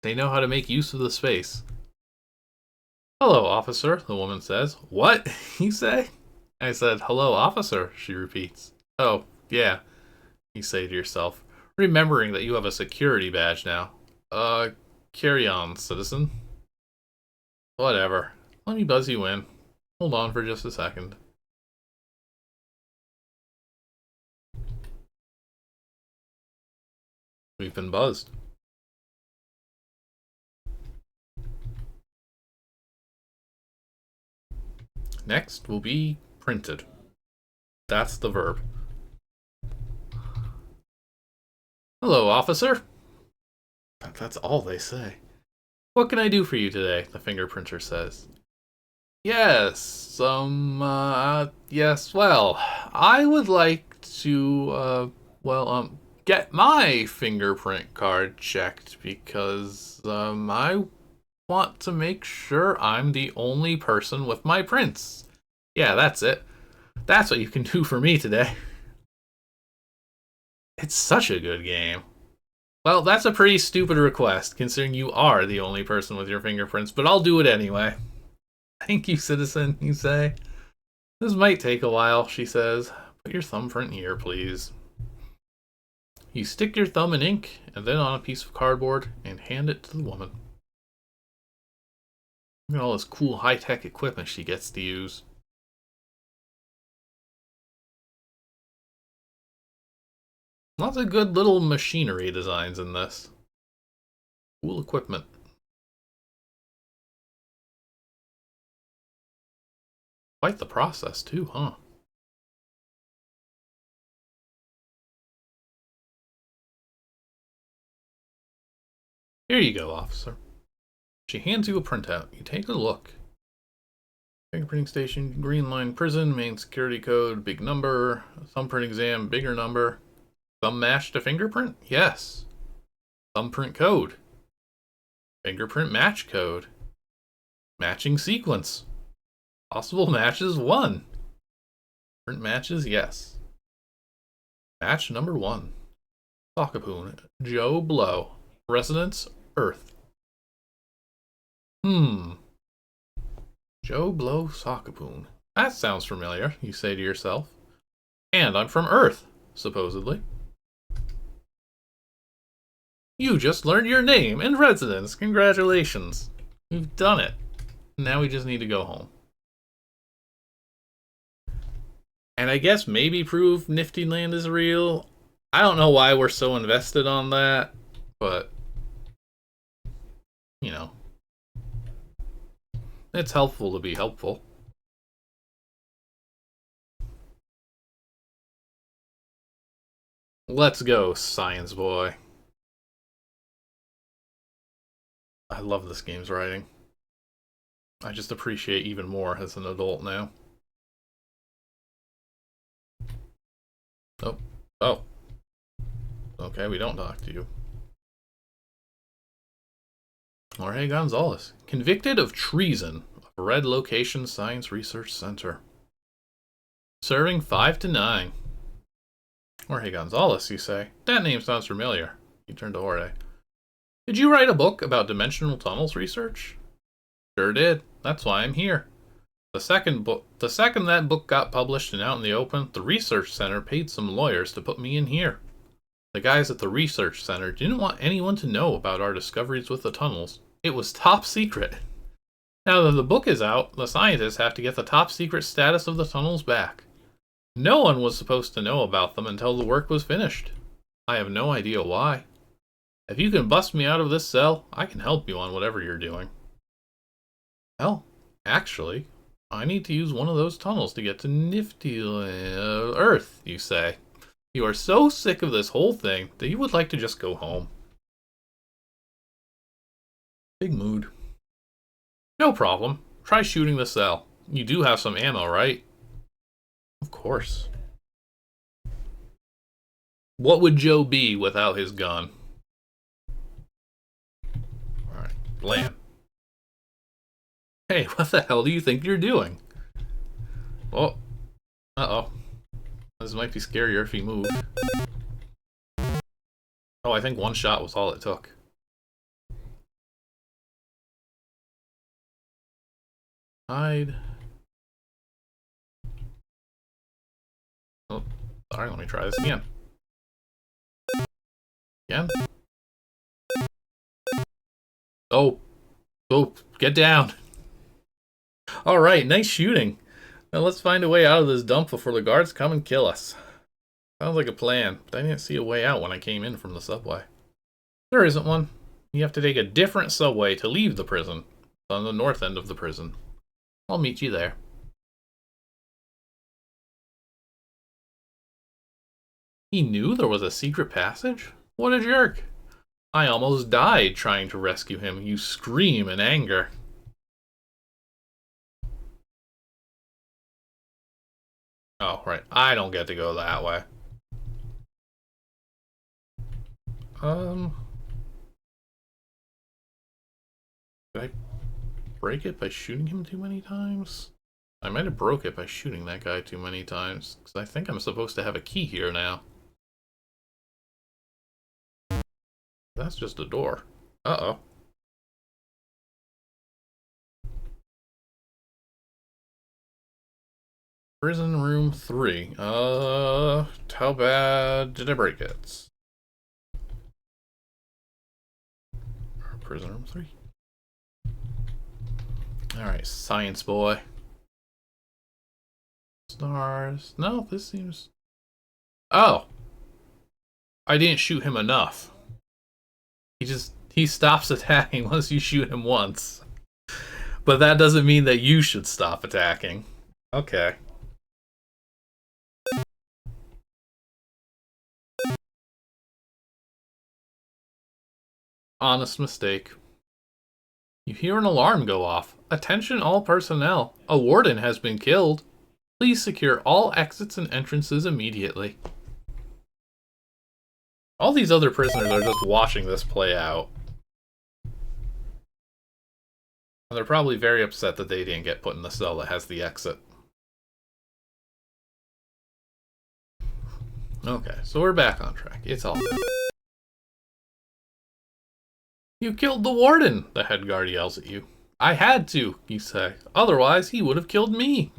They know how to make use of the space. Hello, officer, the woman says. What? You say? I said, hello, officer, she repeats. Oh, yeah, you say to yourself, remembering that you have a security badge now. Carry on, citizen. Whatever. Let me buzz you in. Hold on for just a second. We've been buzzed. Next will be printed. That's the verb. Hello, officer. That's all they say. What can I do for you today? The fingerprinter says. Yes, yes, well, I would like to, get my fingerprint card checked because I want to make sure I'm the only person with my prints. Yeah, that's it. That's what you can do for me today. It's such a good game. Well, that's a pretty stupid request, considering you are the only person with your fingerprints, but I'll do it anyway. Thank you, citizen, you say. This might take a while, she says. Put your thumbprint here, please. You stick your thumb in ink, and then on a piece of cardboard, and hand it to the woman. Look at all this cool high-tech equipment she gets to use. Lots of good little machinery designs in this. Cool equipment. Quite the process, too, huh? Here you go, officer. She hands you a printout. You take a look. Fingerprinting station, green line prison, main security code, big number, thumbprint exam, bigger number. Thumb match to fingerprint? Yes. Thumbprint code. Fingerprint match code. Matching sequence. Possible matches 1. Print matches, yes. Match number 1. Socipoon, Joe Blow. Residence, Earth. Joe Blow Socipoon. That sounds familiar, you say to yourself. And I'm from Earth, supposedly. You just learned your name and residence. Congratulations. We've done it. Now we just need to go home. And I guess maybe prove Nifty Land is real. I don't know why we're so invested on that, but, you know, it's helpful to be helpful. Let's go, science boy. I love this game's writing. I just appreciate even more as an adult now. Oh. Okay, we don't talk to you. Jorge Gonzalez, convicted of treason of Red Location Science Research Center. Serving 5 to 9. Jorge Gonzalez, you say? That name sounds familiar. You turn to Jorge. Did you write a book about dimensional tunnels research? Sure did. That's why I'm here. The second that book got published and out in the open, the research center paid some lawyers to put me in here. The guys at the research center didn't want anyone to know about our discoveries with the tunnels. It was top secret. Now that the book is out, the scientists have to get the top secret status of the tunnels back. No one was supposed to know about them until the work was finished. I have no idea why. If you can bust me out of this cell, I can help you on whatever you're doing. Well, actually, I need to use one of those tunnels to get to Nifty Earth, you say. You are so sick of this whole thing that you would like to just go home. Big mood. No problem. Try shooting the cell. You do have some ammo, right? Of course. What would Joe be without his gun? Alright, blam. Hey, what the hell do you think you're doing? Oh. Uh-oh. This might be scarier if he moved. Oh, I think one shot was all it took. Hide. Oh, sorry, let me try this again. Again? Oh. Oh, get down. Alright, nice shooting. Now let's find a way out of this dump before the guards come and kill us. Sounds like a plan, but I didn't see a way out when I came in from the subway. There isn't one. You have to take a different subway to leave the prison. It's on the north end of the prison. I'll meet you there. He knew there was a secret passage? What a jerk. I almost died trying to rescue him. You scream in anger. Oh, right. I don't get to go that way. Did I break it by shooting him too many times? I might have broke it by shooting that guy too many times, because I think I'm supposed to have a key here now. That's just a door. Uh-oh. Prison room 3. How bad did I break it? Prison room 3. Alright, science boy. Stars. No, this seems... Oh! I didn't shoot him enough. He stops attacking once you shoot him once. But that doesn't mean that you should stop attacking. Okay. Honest mistake. You hear an alarm go off. Attention all personnel. A warden has been killed. Please secure all exits and entrances immediately. All these other prisoners are just watching this play out. And they're probably very upset that they didn't get put in the cell that has the exit. Okay, so we're back on track. It's all good. You killed the warden, the head guard yells at you. I had to, you say. Otherwise, he would have killed me.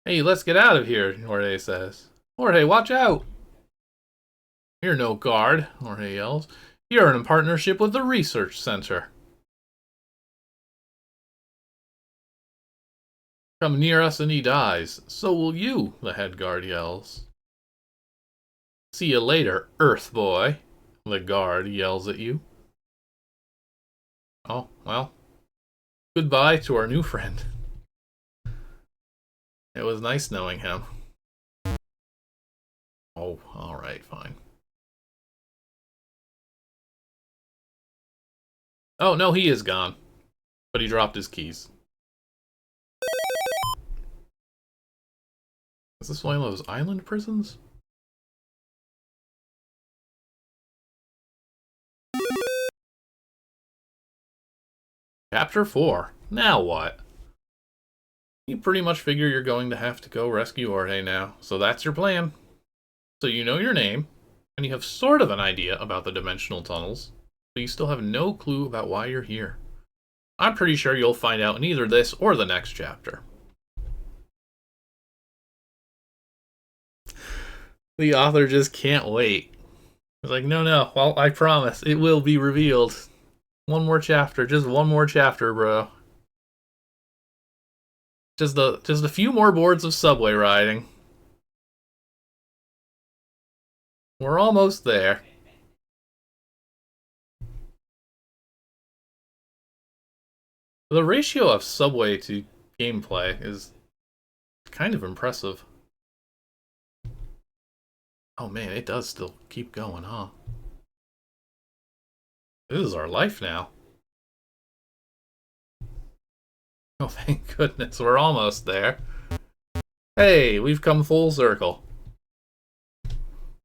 Hey, let's get out of here, Jorge says. Jorge, watch out! You're no guard, Jorge yells. You're in partnership with the research center. Come near us and he dies. So will you, the head guard yells. See you later, Earth boy, the guard yells at you. Oh, well. Goodbye to our new friend. It was nice knowing him. Oh, alright, fine. Oh, no, he is gone. But he dropped his keys. Is this one of those island prisons? Chapter 4. Now what? You pretty much figure you're going to have to go rescue Jorge now, so that's your plan. So you know your name, and you have sort of an idea about the dimensional tunnels, but you still have no clue about why you're here. I'm pretty sure you'll find out in either this or the next chapter. The author just can't wait. It's like, no, well, I promise, it will be revealed. One more chapter, just one more chapter, bro. Just a few more boards of subway riding. We're almost there. The ratio of subway to gameplay is kind of impressive. Oh man, it does still keep going, huh? This is our life now. Oh, thank goodness, we're almost there. Hey, we've come full circle.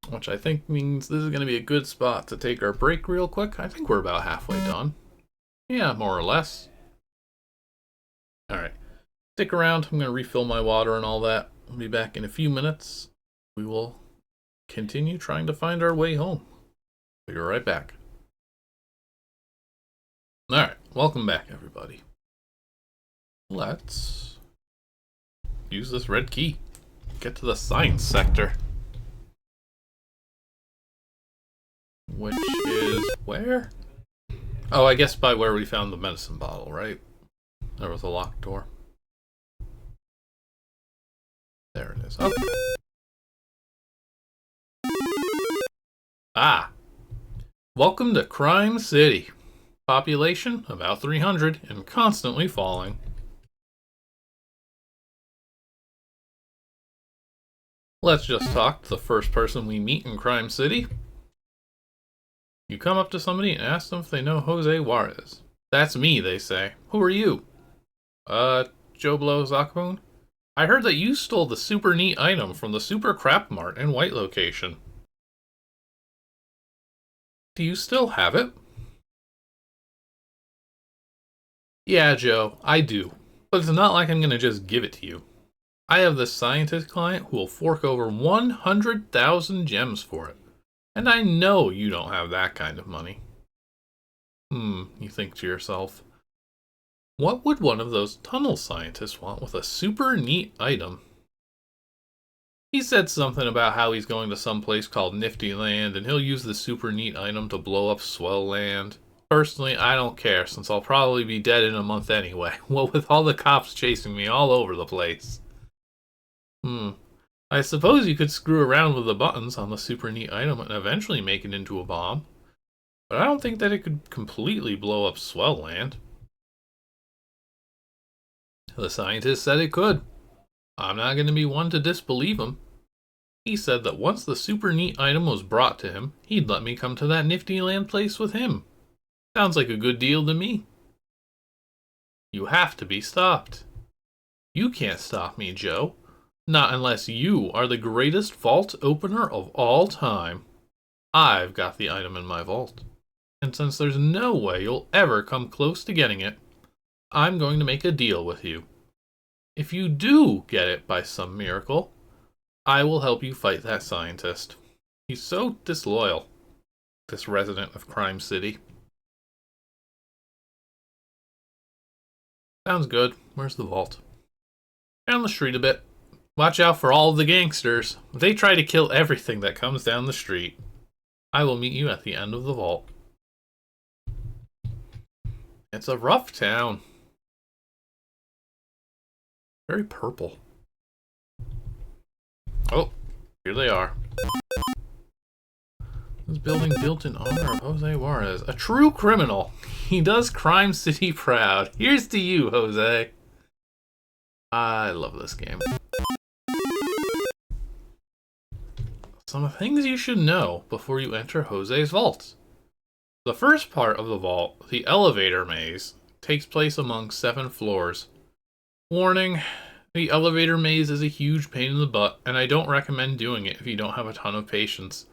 Which I think means this is going to be a good spot to take our break real quick. I think we're about halfway done. Yeah, more or less. Alright, stick around. I'm going to refill my water and all that. I'll be back in a few minutes. We will continue trying to find our way home. We'll be right back. Alright, welcome back, everybody. Let's use this red key. Get to the science sector. Which is where? Oh, I guess by where we found the medicine bottle, right? There was a locked door. There it is. Okay. Ah! Welcome to Crime City. Population about 300 and constantly falling. Let's just talk to the first person we meet in Crime City. You come up to somebody and ask them if they know Jose Juarez. That's me, they say. Who are you? Joe Blow Socipoon? I heard that you stole the super neat item from the Super Crap Mart in White Location. Do you still have it? Yeah, Joe, I do. But it's not like I'm gonna just give it to you. I have this scientist client who will fork over 100,000 gems for it. And I know you don't have that kind of money. You think to yourself. What would one of those tunnel scientists want with a super neat item? He said something about how he's going to some place called Nifty Land and he'll use the super neat item to blow up Swell Land. Personally, I don't care since I'll probably be dead in a month anyway, well with all the cops chasing me all over the place. I suppose you could screw around with the buttons on the super neat item and eventually make it into a bomb. But I don't think that it could completely blow up Swell Land. The scientist said it could. I'm not going to be one to disbelieve him. He said that once the super neat item was brought to him, he'd let me come to that Nifty Land place with him. Sounds like a good deal to me. You have to be stopped. You can't stop me, Joe. Not unless you are the greatest vault opener of all time. I've got the item in my vault. And since there's no way you'll ever come close to getting it, I'm going to make a deal with you. If you do get it by some miracle, I will help you fight that scientist. He's so disloyal, this resident of Crime City. Sounds good. Where's the vault? Down the street a bit. Watch out for all the gangsters. They try to kill everything that comes down the street. I will meet you at the end of the vault. It's a rough town. Very purple. Oh, here they are. This building built in honor of Jose Juarez, a true criminal. He does Crime City proud. Here's to you, Jose. I love this game. Some things you should know before you enter Jose's vault. The first part of the vault, the elevator maze, takes place among 7 floors. Warning, the elevator maze is a huge pain in the butt, and I don't recommend doing it if you don't have a ton of patience.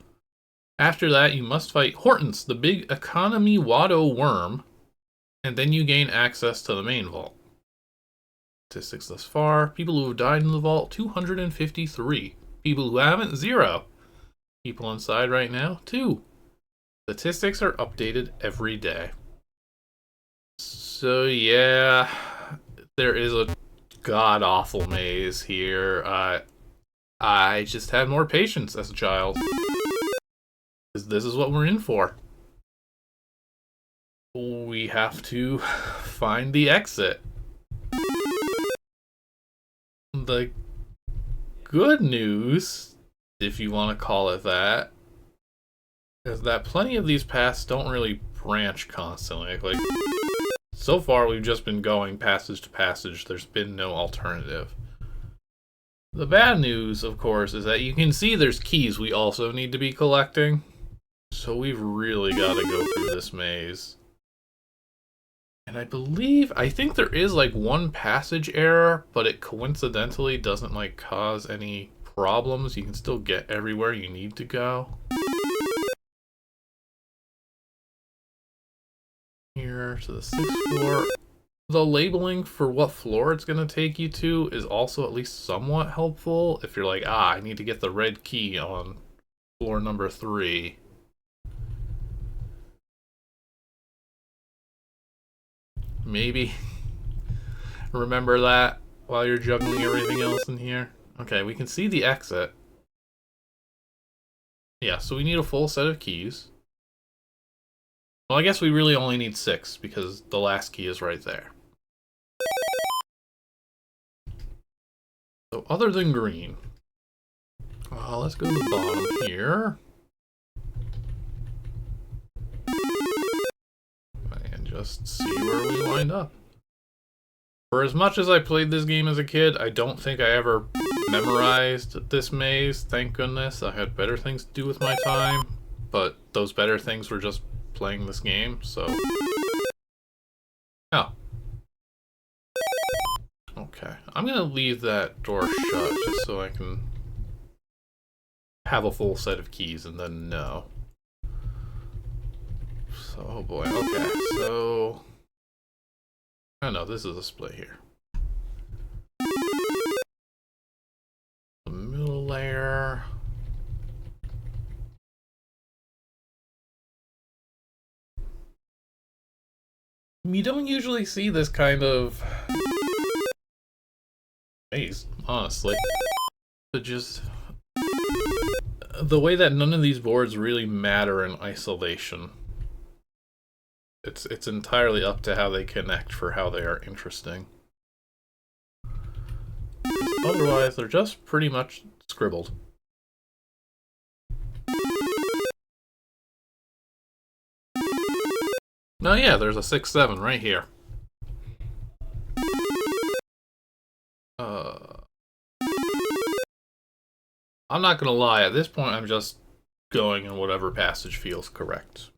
After that, you must fight Hortense, the big economy Watto worm, and then you gain access to the main vault. Statistics thus far, people who have died in the vault, 253. People who haven't, 0. People inside right now, 2. Statistics are updated every day. So yeah, there is a god-awful maze here. I just had more patience as a child. This is what we're in for. We have to find the exit. The good news, if you want to call it that, is that plenty of these paths don't really branch constantly. Like, so far we've just been going passage to passage. There's been no alternative. The bad news, of course, is that you can see there's keys we also need to be collecting. So we've really got to go through this maze. And I think there is like one passage error, but it coincidentally doesn't like cause any problems. You can still get everywhere you need to go. Here to the 6th floor. The labeling for what floor it's going to take you to is also at least somewhat helpful. If you're like, I need to get the red key on floor number 3. Maybe remember that while you're juggling everything else in here. Okay, we can see the exit. Yeah, so we need a full set of keys. Well, I guess we really only need 6 because the last key is right there. So other than green, let's go to the bottom here. And just see where we wind up. For as much as I played this game as a kid, I don't think I ever memorized this maze. Thank goodness. I had better things to do with my time, but those better things were just playing this game, so... Oh. Okay. I'm gonna leave that door shut just so I can have a full set of keys and then know. So, oh boy, okay, so... Oh no, this is a split here. The middle layer... You don't usually see this kind of phase, honestly. But just the way that none of these boards really matter in isolation. It's entirely up to how they connect for how they are interesting. Otherwise, they're just pretty much scribbled. Oh yeah, there's a 6-7 right here. I'm not gonna lie, at this point I'm just going in whatever passage feels correct.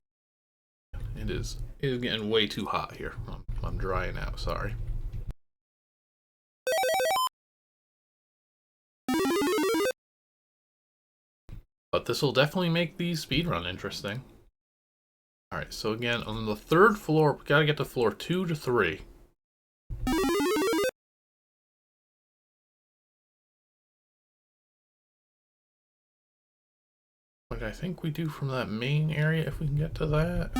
It is getting way too hot here. I'm drying out, sorry. But this will definitely make the speedrun interesting. Alright, so again, on the third floor, we gotta get to floor 2 to 3. What I think we do from that main area, if we can get to that.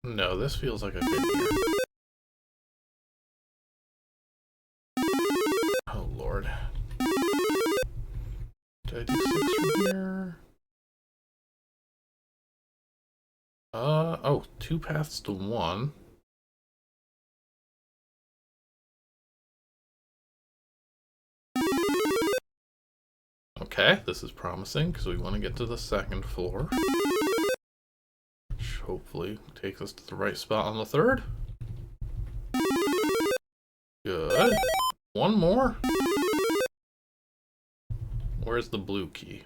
No, this feels like a bit here. Oh lord. Did I do 6 from here? Oh, 2 paths to 1. Okay, this is promising because we want to get to the second floor. Which hopefully takes us to the right spot on the third. Good. One more. Where's the blue key?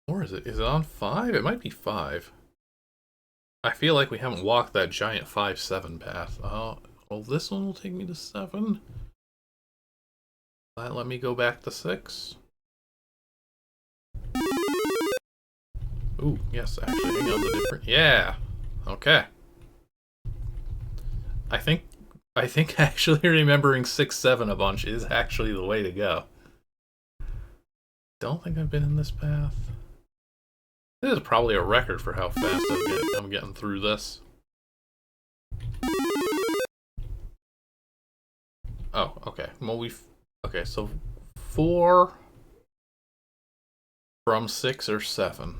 Or is it? Is it on 5? It might be 5. I feel like we haven't walked that giant 5-7 path. Oh, well, this one will take me to 7. That let me go back to 6. Ooh, yes, actually, hang on the different. Yeah. Okay. I think actually remembering 6-7 a bunch is actually the way to go. Don't think I've been in this path. This is probably a record for how fast I'm getting through this. Oh, okay. Well, okay, so 4 from 6 or 7.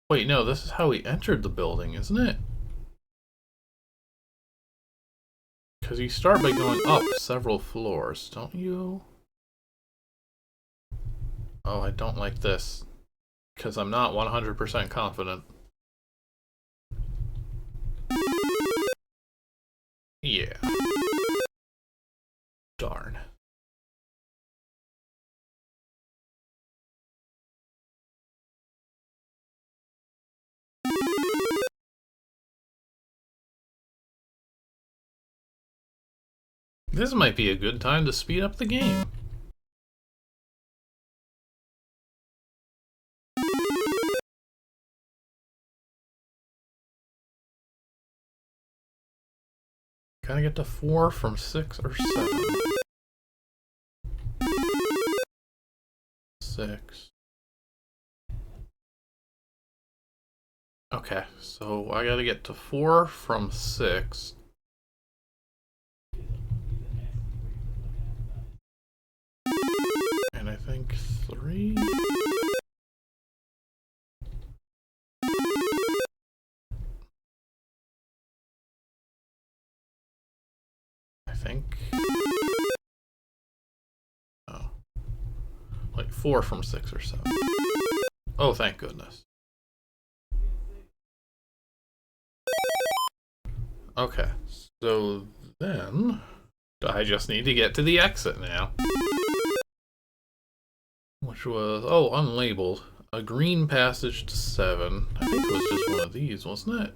Wait, no, this is how we entered the building, isn't it? Because you start by going up several floors, don't you? Oh, I don't like this. Because I'm not 100% confident. Yeah. Darn. This might be a good time to speed up the game. Can I get to 4 from 6 or 7? 6. Okay, so I gotta get to 4 from 6. And I think 3? think. Oh. Like 4 from 6 or so. Oh, thank goodness. Okay, so then I just need to get to the exit now. Which was, oh, unlabeled. A green passage to 7. I think it was just one of these, wasn't it?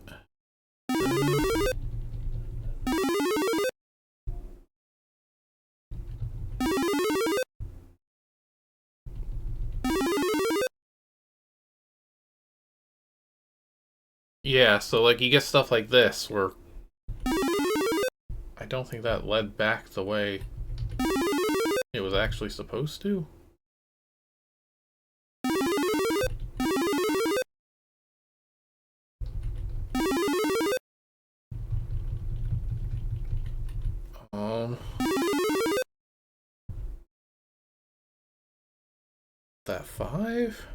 Yeah, so like you get stuff like this where I don't think that led back the way it was actually supposed to. That 5?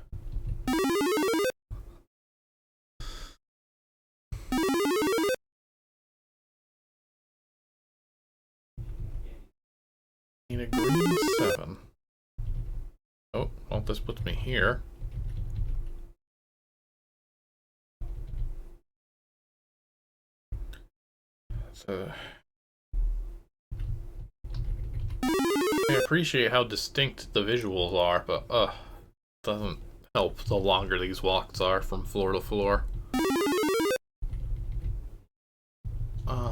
Need a green 7. Oh, well, this puts me here. So I appreciate how distinct the visuals are, but doesn't help the longer these walks are from floor to floor.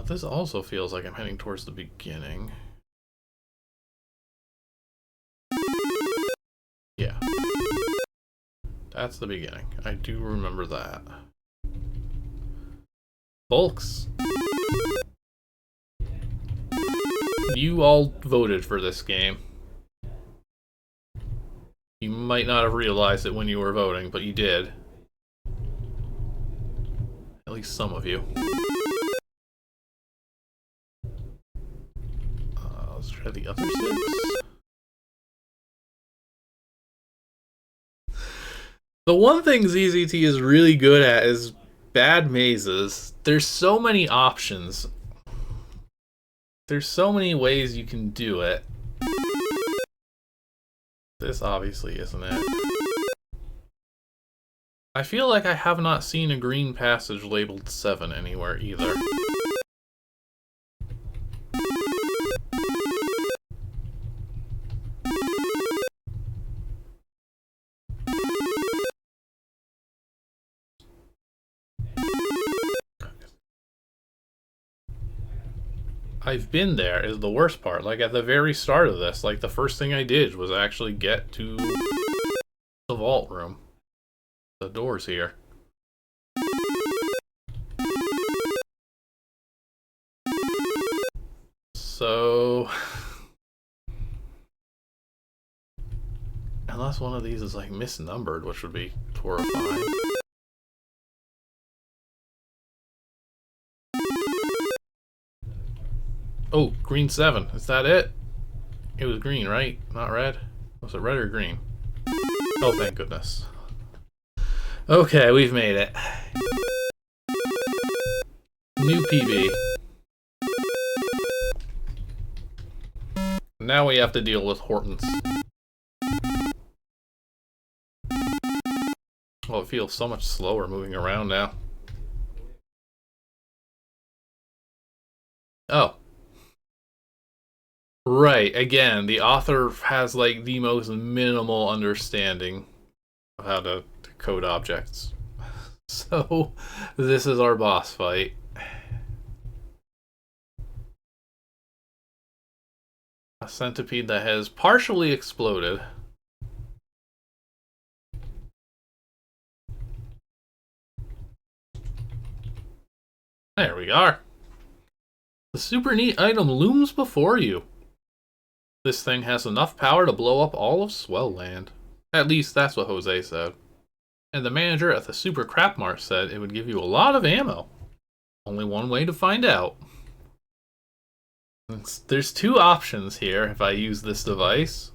This also feels like I'm heading towards the beginning. Yeah. That's the beginning. I do remember that. Folks, you all voted for this game. You might not have realized it when you were voting, but you did. At least some of you. Let's try the other 6. The one thing ZZT is really good at is bad mazes. There's so many options. There's so many ways you can do it. This obviously isn't it. I feel like I have not seen a green passage labeled 7 anywhere either. I've been there is the worst part. Like at the very start of this, like the first thing I did was actually get to the vault room. The door's here. So unless one of these is like misnumbered, which would be horrifying. Oh, green 7. Is that it? It was green, right? Not red? Was it red or green? Oh, thank goodness. Okay, we've made it. New PB. Now we have to deal with Hortons. Well, it feels so much slower moving around now. Oh. Right, again, the author has like the most minimal understanding of how to code objects. So, this is our boss fight. A centipede that has partially exploded. There we are. The super neat item looms before you. This thing has enough power to blow up all of Swell Land. At least that's what Jose said. And the manager at the Super Crap Mart said it would give you a lot of ammo. Only one way to find out. There's 2 options here if I use this device.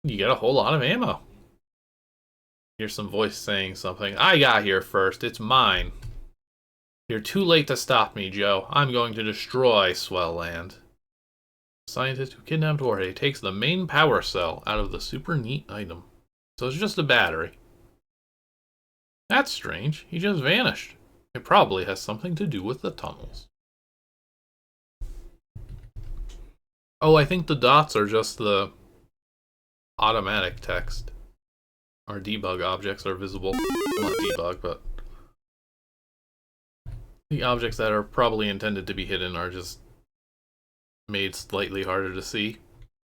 You get a whole lot of ammo. Here's some voice saying something. I got here first. It's mine. You're too late to stop me, Joe. I'm going to destroy Swell Land. The scientist who kidnapped Jorge takes the main power cell out of the super neat item. So it's just a battery. That's strange. He just vanished. It probably has something to do with the tunnels. Oh, I think the dots are just the automatic text. Our debug objects are visible. Well, not debug, but the objects that are probably intended to be hidden are just made slightly harder to see.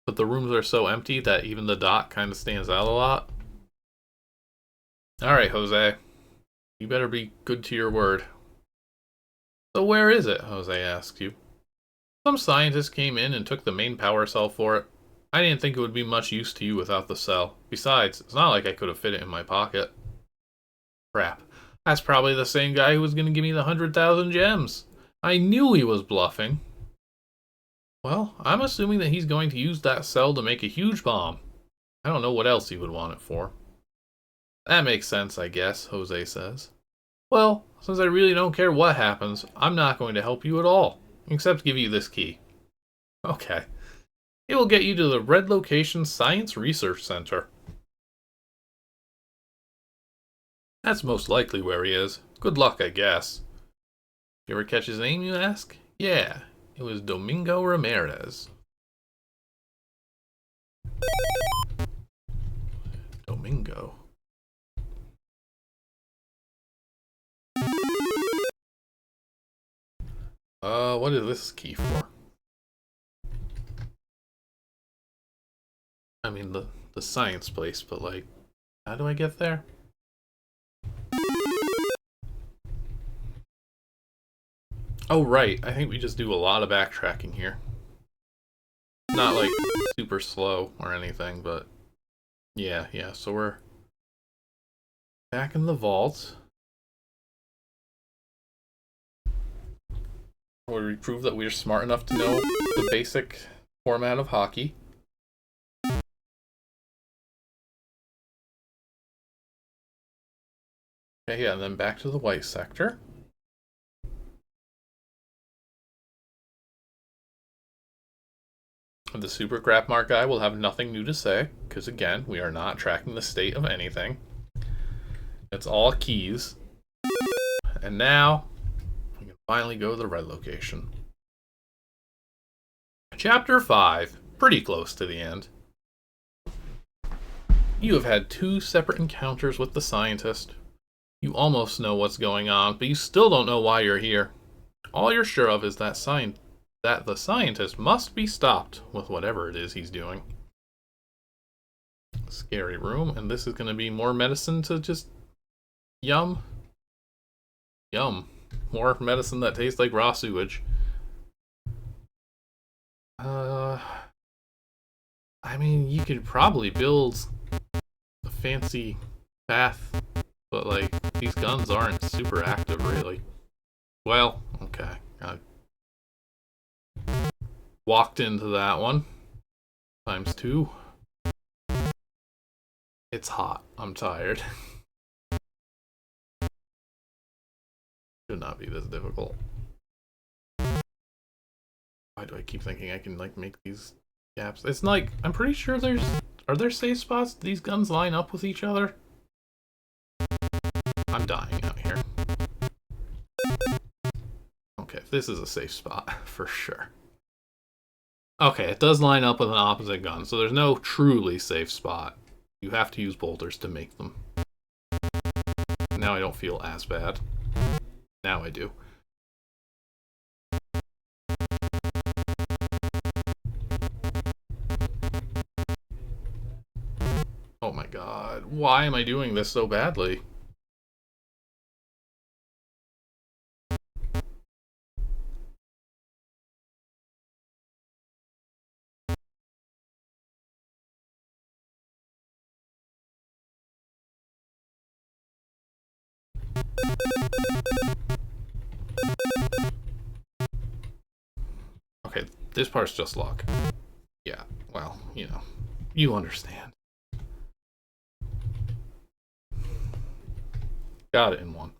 But the rooms are so empty that even the dot kind of stands out a lot. Alright, Jose. You better be good to your word. So where is it? Jose asks you. Some scientist came in and took the main power cell for it. I didn't think it would be much use to you without the cell. Besides, it's not like I could have fit it in my pocket. Crap. That's probably the same guy who was going to give me the 100,000 gems. I knew he was bluffing. Well, I'm assuming that he's going to use that cell to make a huge bomb. I don't know what else he would want it for. That makes sense, I guess, Jose says. Well, since I really don't care what happens, I'm not going to help you at all, except give you this key. Okay. It will get you to the Red Location Science Research Center. That's most likely where he is. Good luck, I guess. You ever catch his name, you ask? Yeah, it was Domingo Ramirez. Domingo. What is this key for? I mean, the science place, but like, how do I get there? Oh, right. I think we just do a lot of backtracking here. Not like super slow or anything, but yeah. So we're back in the vault. Where we prove that we're smart enough to know the basic format of hockey. Okay, yeah, and then back to the white sector. The super crap mark guy will have nothing new to say, because again, we are not tracking the state of anything. It's all keys. And now, we can finally go to the red location. Chapter 5. Pretty close to the end. You have had 2 separate encounters with the scientist. You almost know what's going on, but you still don't know why you're here. All you're sure of is that the scientist must be stopped with whatever it is he's doing. Scary room, and this is going to be more medicine to just yum. More medicine that tastes like raw sewage. I mean, you could probably build a fancy path, but like, these guns aren't super active, really. Well, okay. I walked into that one. Times 2. It's hot. I'm tired. Should not be this difficult. Why do I keep thinking I can like make these gaps? It's like, I'm pretty sure are there safe spots? Do these guns line up with each other? I'm dying out here. Okay, this is a safe spot for sure. Okay, it does line up with an opposite gun, so there's no truly safe spot. You have to use bolters to make them. Now I don't feel as bad. Now I do. Oh my god, why am I doing this so badly? Okay, this part's just luck. Yeah, well, you know, you understand. Got it in one.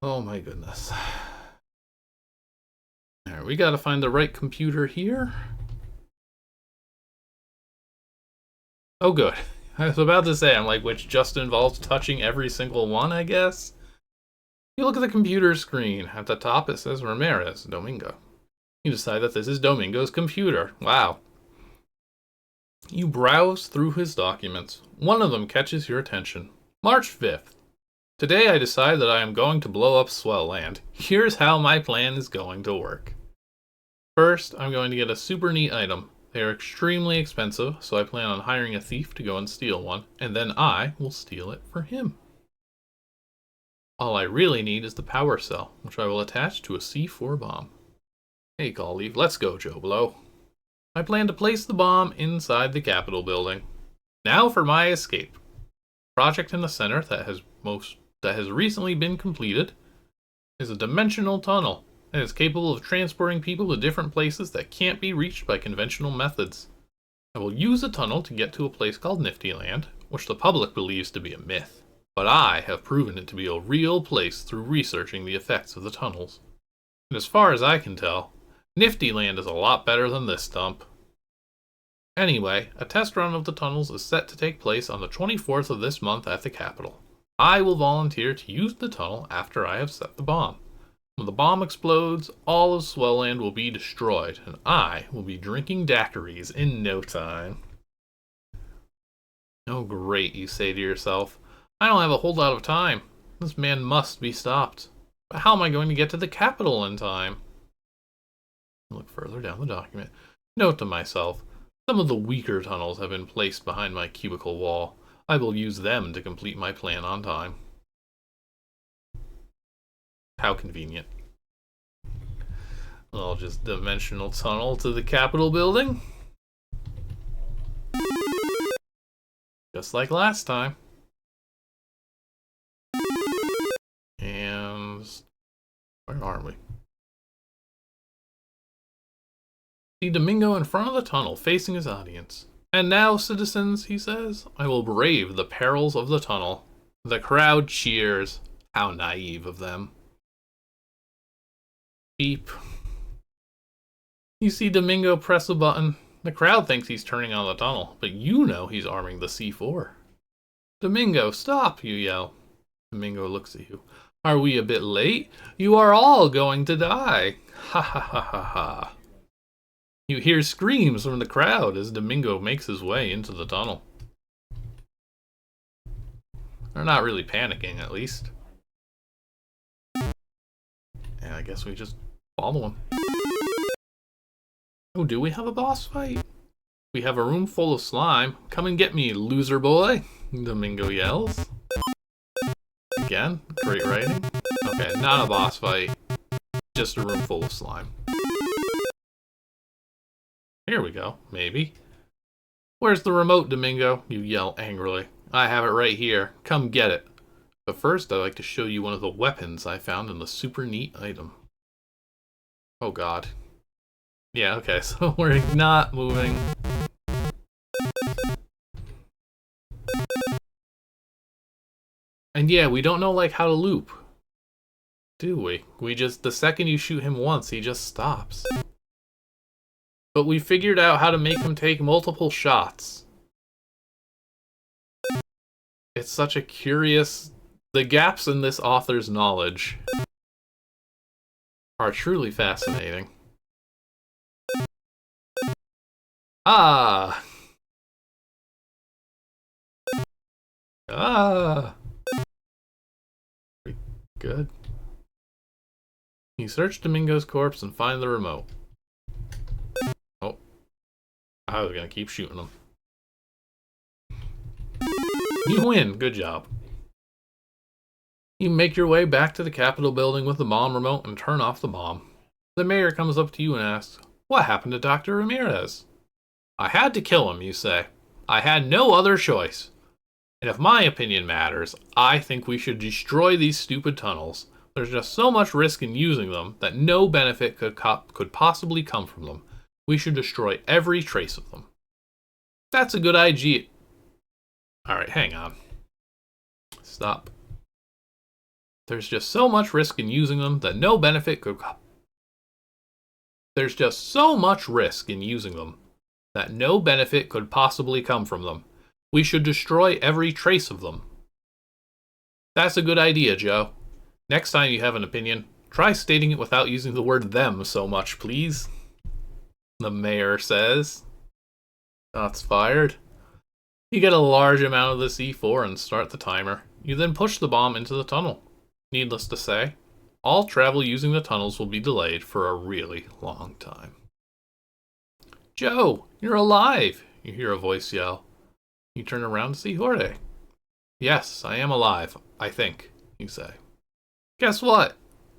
Oh my goodness. Alright, we gotta find the right computer here. Oh good. I was about to say, I'm like, which just involves touching every single one, I guess? You look at the computer screen. At the top it says Ramirez, Domingo. You decide that this is Domingo's computer. Wow. You browse through his documents. One of them catches your attention. March 5th. Today I decide that I am going to blow up Swell Land. Here's how my plan is going to work. First, I'm going to get a super neat item. They are extremely expensive, so I plan on hiring a thief to go and steal one, and then I will steal it for him. All I really need is the power cell, which I will attach to a C4 bomb. Hey, colleague, let's go, Joe Blow. I plan to place the bomb inside the Capitol building. Now for my escape. Project in the center that has recently been completed is a dimensional tunnel and is capable of transporting people to different places that can't be reached by conventional methods. I will use the tunnel to get to a place called Nifty Land, which the public believes to be a myth. But I have proven it to be a real place through researching the effects of the tunnels. And as far as I can tell, Nifty Land is a lot better than this dump. Anyway, a test run of the tunnels is set to take place on the 24th of this month at the Capitol. I will volunteer to use the tunnel after I have set the bomb. When the bomb explodes, all of Swell Land will be destroyed, and I will be drinking daiquiris in no time. Oh great, you say to yourself. I don't have a whole lot of time. This man must be stopped. But how am I going to get to the Capitol in time? Look further down the document. Note to myself, some of the weaker tunnels have been placed behind my cubicle wall. I will use them to complete my plan on time. How convenient. Well, just dimensional tunnel to the Capitol building. Just like last time. And where are we? See Domingo in front of the tunnel, facing his audience. And now, citizens, he says, I will brave the perils of the tunnel. The crowd cheers. How naive of them. Beep. You see Domingo press a button. The crowd thinks he's turning on the tunnel, but you know he's arming the C4. Domingo, stop, you yell. Domingo looks at you. Are we a bit late? You are all going to die. Ha ha ha ha ha. You hear screams from the crowd as Domingo makes his way into the tunnel. They're not really panicking, at least. And I guess we just follow him. Oh, do we have a boss fight? We have a room full of slime. Come and get me, loser boy, Domingo yells. Again, great writing. Okay, not a boss fight. Just a room full of slime. Here we go, maybe. Where's the remote, Domingo? You yell angrily. I have it right here. Come get it. But first, I'd like to show you one of the weapons I found in the super neat item. Oh god. Yeah, okay, so we're not moving. And yeah, we don't know, like, how to loop. Do we? We just, the second you shoot him once, he just stops. But we figured out how to make him take multiple shots. It's such a curious... The gaps in this author's knowledge are truly fascinating. Ah! Ah! Good. You search Domingo's corpse and find the remote. Oh. I was gonna keep shooting him. You win. Good job. You make your way back to the Capitol building with the bomb remote and turn off the bomb. The mayor comes up to you and asks, "What happened to Dr. Ramirez?" "I had to kill him," you say. "I had no other choice. And if my opinion matters, I think we should destroy these stupid tunnels. There's just so much risk in using them that no benefit could possibly come from them. We should destroy every trace of them." That's a good idea. Alright, hang on. Stop. There's just so much risk in using them that no benefit could... There's just so much risk in using them that no benefit could possibly come from them. We should destroy every trace of them. That's a good idea, Joe. Next time you have an opinion, try stating it without using the word them so much, please. The mayor says. Shots fired. You get a large amount of the C4 and start the timer. You then push the bomb into the tunnel. Needless to say, all travel using the tunnels will be delayed for a really long time. Joe, you're alive! You hear a voice yell. You turn around to see Jorge. Yes, I am alive, I think, you say. Guess what?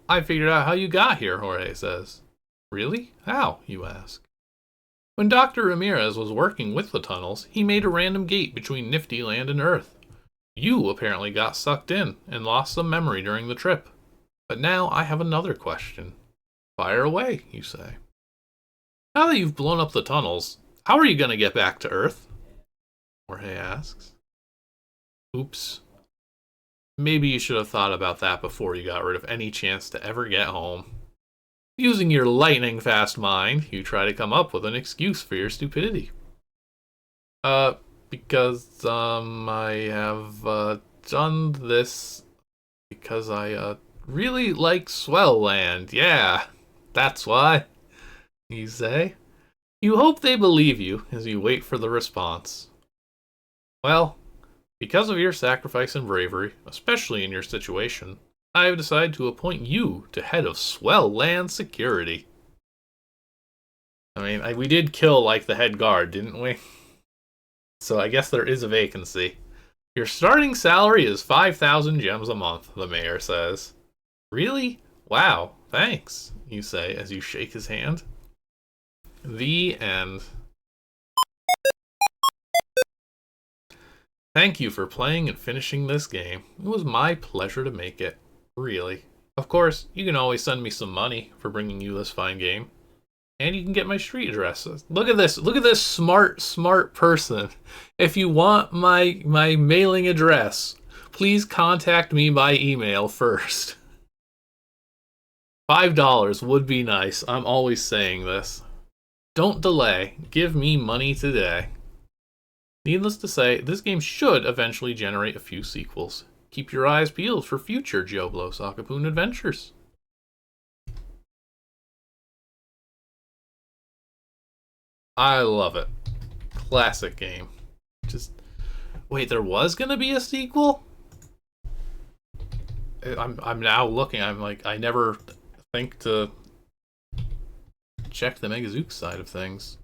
I figured out how you got here, Jorge says. Really? How? You ask. When Dr. Ramirez was working with the tunnels, he made a random gate between Nifty Land and Earth. You apparently got sucked in and lost some memory during the trip. But now I have another question. Fire away, you say. Now that you've blown up the tunnels, how are you going to get back to Earth? Jorge asks. Oops. Maybe you should have thought about that before you got rid of any chance to ever get home. Using your lightning-fast mind, you try to come up with an excuse for your stupidity. Because, I have, done this because I, really like Swell Land. Yeah, that's why, you say. You hope they believe you as you wait for the response. Well, because of your sacrifice and bravery, especially in your situation, I have decided to appoint you to head of Swell Land Security. I mean, we did kill, like, the head guard, didn't we? So I guess there is a vacancy. Your starting salary is 5,000 gems a month, the mayor says. Really? Wow, thanks, you say as you shake his hand. The end. Thank you for playing and finishing this game. It was my pleasure to make it. Really. Of course, you can always send me some money for bringing you this fine game. And you can get my street address. Look at this smart person. If you want my mailing address, please contact me by email first. $5 would be nice. I'm always saying this. Don't delay. Give me money today. Needless to say, this game should eventually generate a few sequels. Keep your eyes peeled for future Joe Blow Socipoon adventures. I love it. Classic game. Just wait, there was gonna be a sequel? I'm now looking. I'm like, I never think to check the Megazook side of things.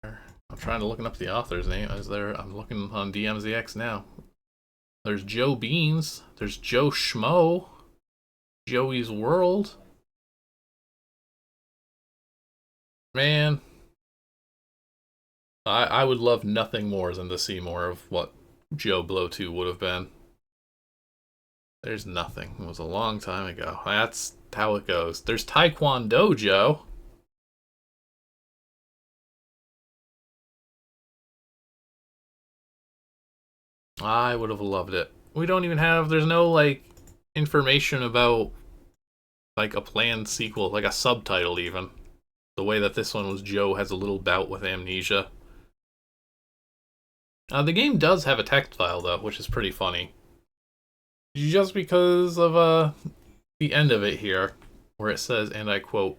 I'm trying to look up the author's name. I'm looking on DMZX now. There's Joe Beans. There's Joe Schmo. Joey's World. Man. I would love nothing more than to see more of what Joe Blow 2 would have been. There's nothing. It was a long time ago. That's how it goes. There's Taekwondo Joe. I would have loved it. We don't even have, there's no, like, information about, like, a planned sequel, like a subtitle even. The way that this one was Joe has a little bout with amnesia. The game does have a text file, though, which is pretty funny. Just because of, the end of it here, where it says, and I quote,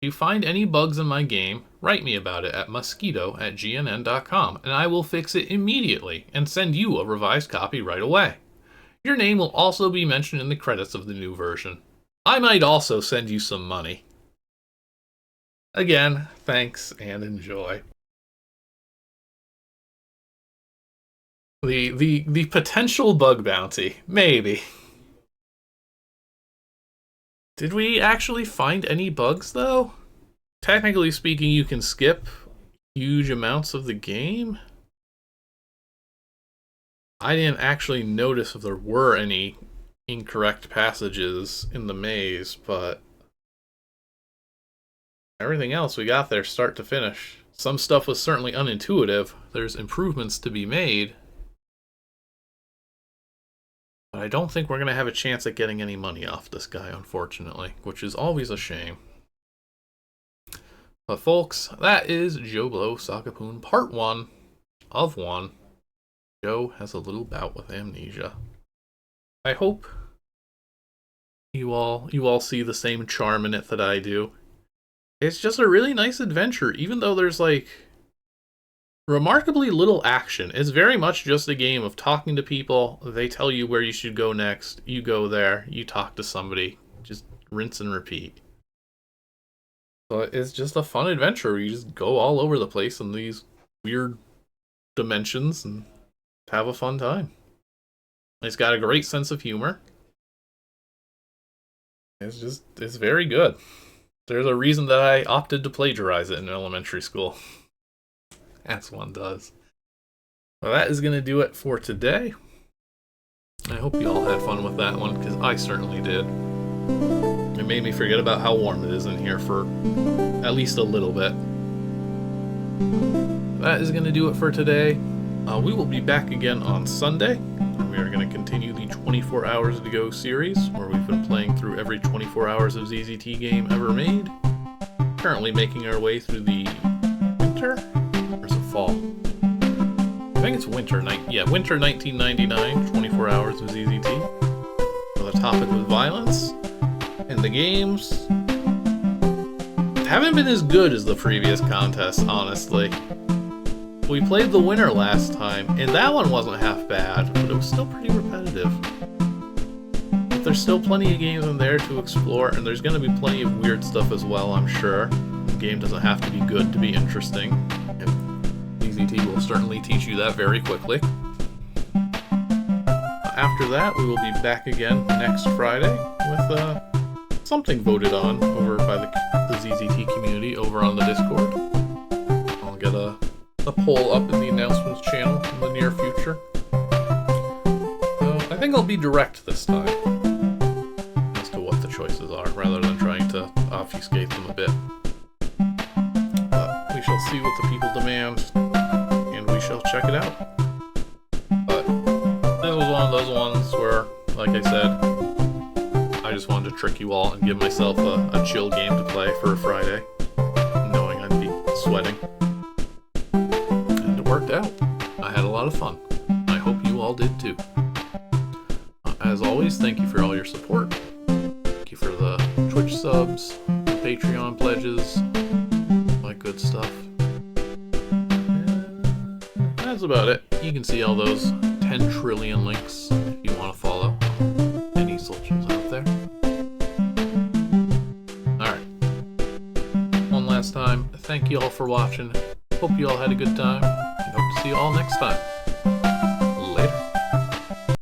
"If you find any bugs in my game, write me about it at mosquito@gnn.com, and I will fix it immediately and send you a revised copy right away. Your name will also be mentioned in the credits of the new version. I might also send you some money." Again, thanks and enjoy. The potential bug bounty, maybe. Did we actually find any bugs, though? Technically speaking, you can skip huge amounts of the game. I didn't actually notice if there were any incorrect passages in the maze, but everything else we got there start to finish. Some stuff was certainly unintuitive. There's improvements to be made. But I don't think we're going to have a chance at getting any money off this guy, unfortunately, which is always a shame. But folks, that is Joe Blow Socipoon Part 1 of 1. Joe has a little bout with amnesia. I hope you all see the same charm in it that I do. It's just a really nice adventure, even though there's like remarkably little action. It's very much just a game of talking to people. They tell you where you should go next. You go there. You talk to somebody. Just rinse and repeat. So it's just a fun adventure where you just go all over the place in these weird dimensions and have a fun time. It's got a great sense of humor. It's very good. There's a reason that I opted to plagiarize it in elementary school. As one does. Well, that is going to do it for today. I hope you all had fun with that one, because I certainly did. It made me forget about how warm it is in here for at least a little bit. That is going to do it for today. We will be back again on Sunday. We are going to continue the 24 Hours to Go series, where we've been playing through every 24 hours of ZZT game ever made. Currently making our way through the winter? Or is it fall? I think it's winter. Winter 1999, 24 hours of ZZT. With a topic with violence. And the games haven't been as good as the previous contests, honestly. We played the winner last time, and that one wasn't half bad, but it was still pretty repetitive. But there's still plenty of games in there to explore, and there's going to be plenty of weird stuff as well, I'm sure. The game doesn't have to be good to be interesting, and ZZT will certainly teach you that very quickly. After that, we will be back again next Friday with something voted on over by the ZZT community over on the Discord. I'll get a poll up in the announcements channel in the near future. I think I'll be direct this time as to what the choices are, rather than trying to obfuscate them a bit. But we shall see what the people demand, and we shall check it out. But this was one of those ones where, like I said, I just wanted to trick you all and give myself a chill game to play for a Friday, knowing I'd be sweating. Worked out. I had a lot of fun. I hope you all did too. As always, thank you for all your support. Thank you for the Twitch subs, the Patreon pledges, all that good stuff. And that's about it. You can see all those 10 trillion links if you want to follow any socials out there. Alright. One last time, thank you all for watching. Hope you all had a good time. Hope to see you all next time.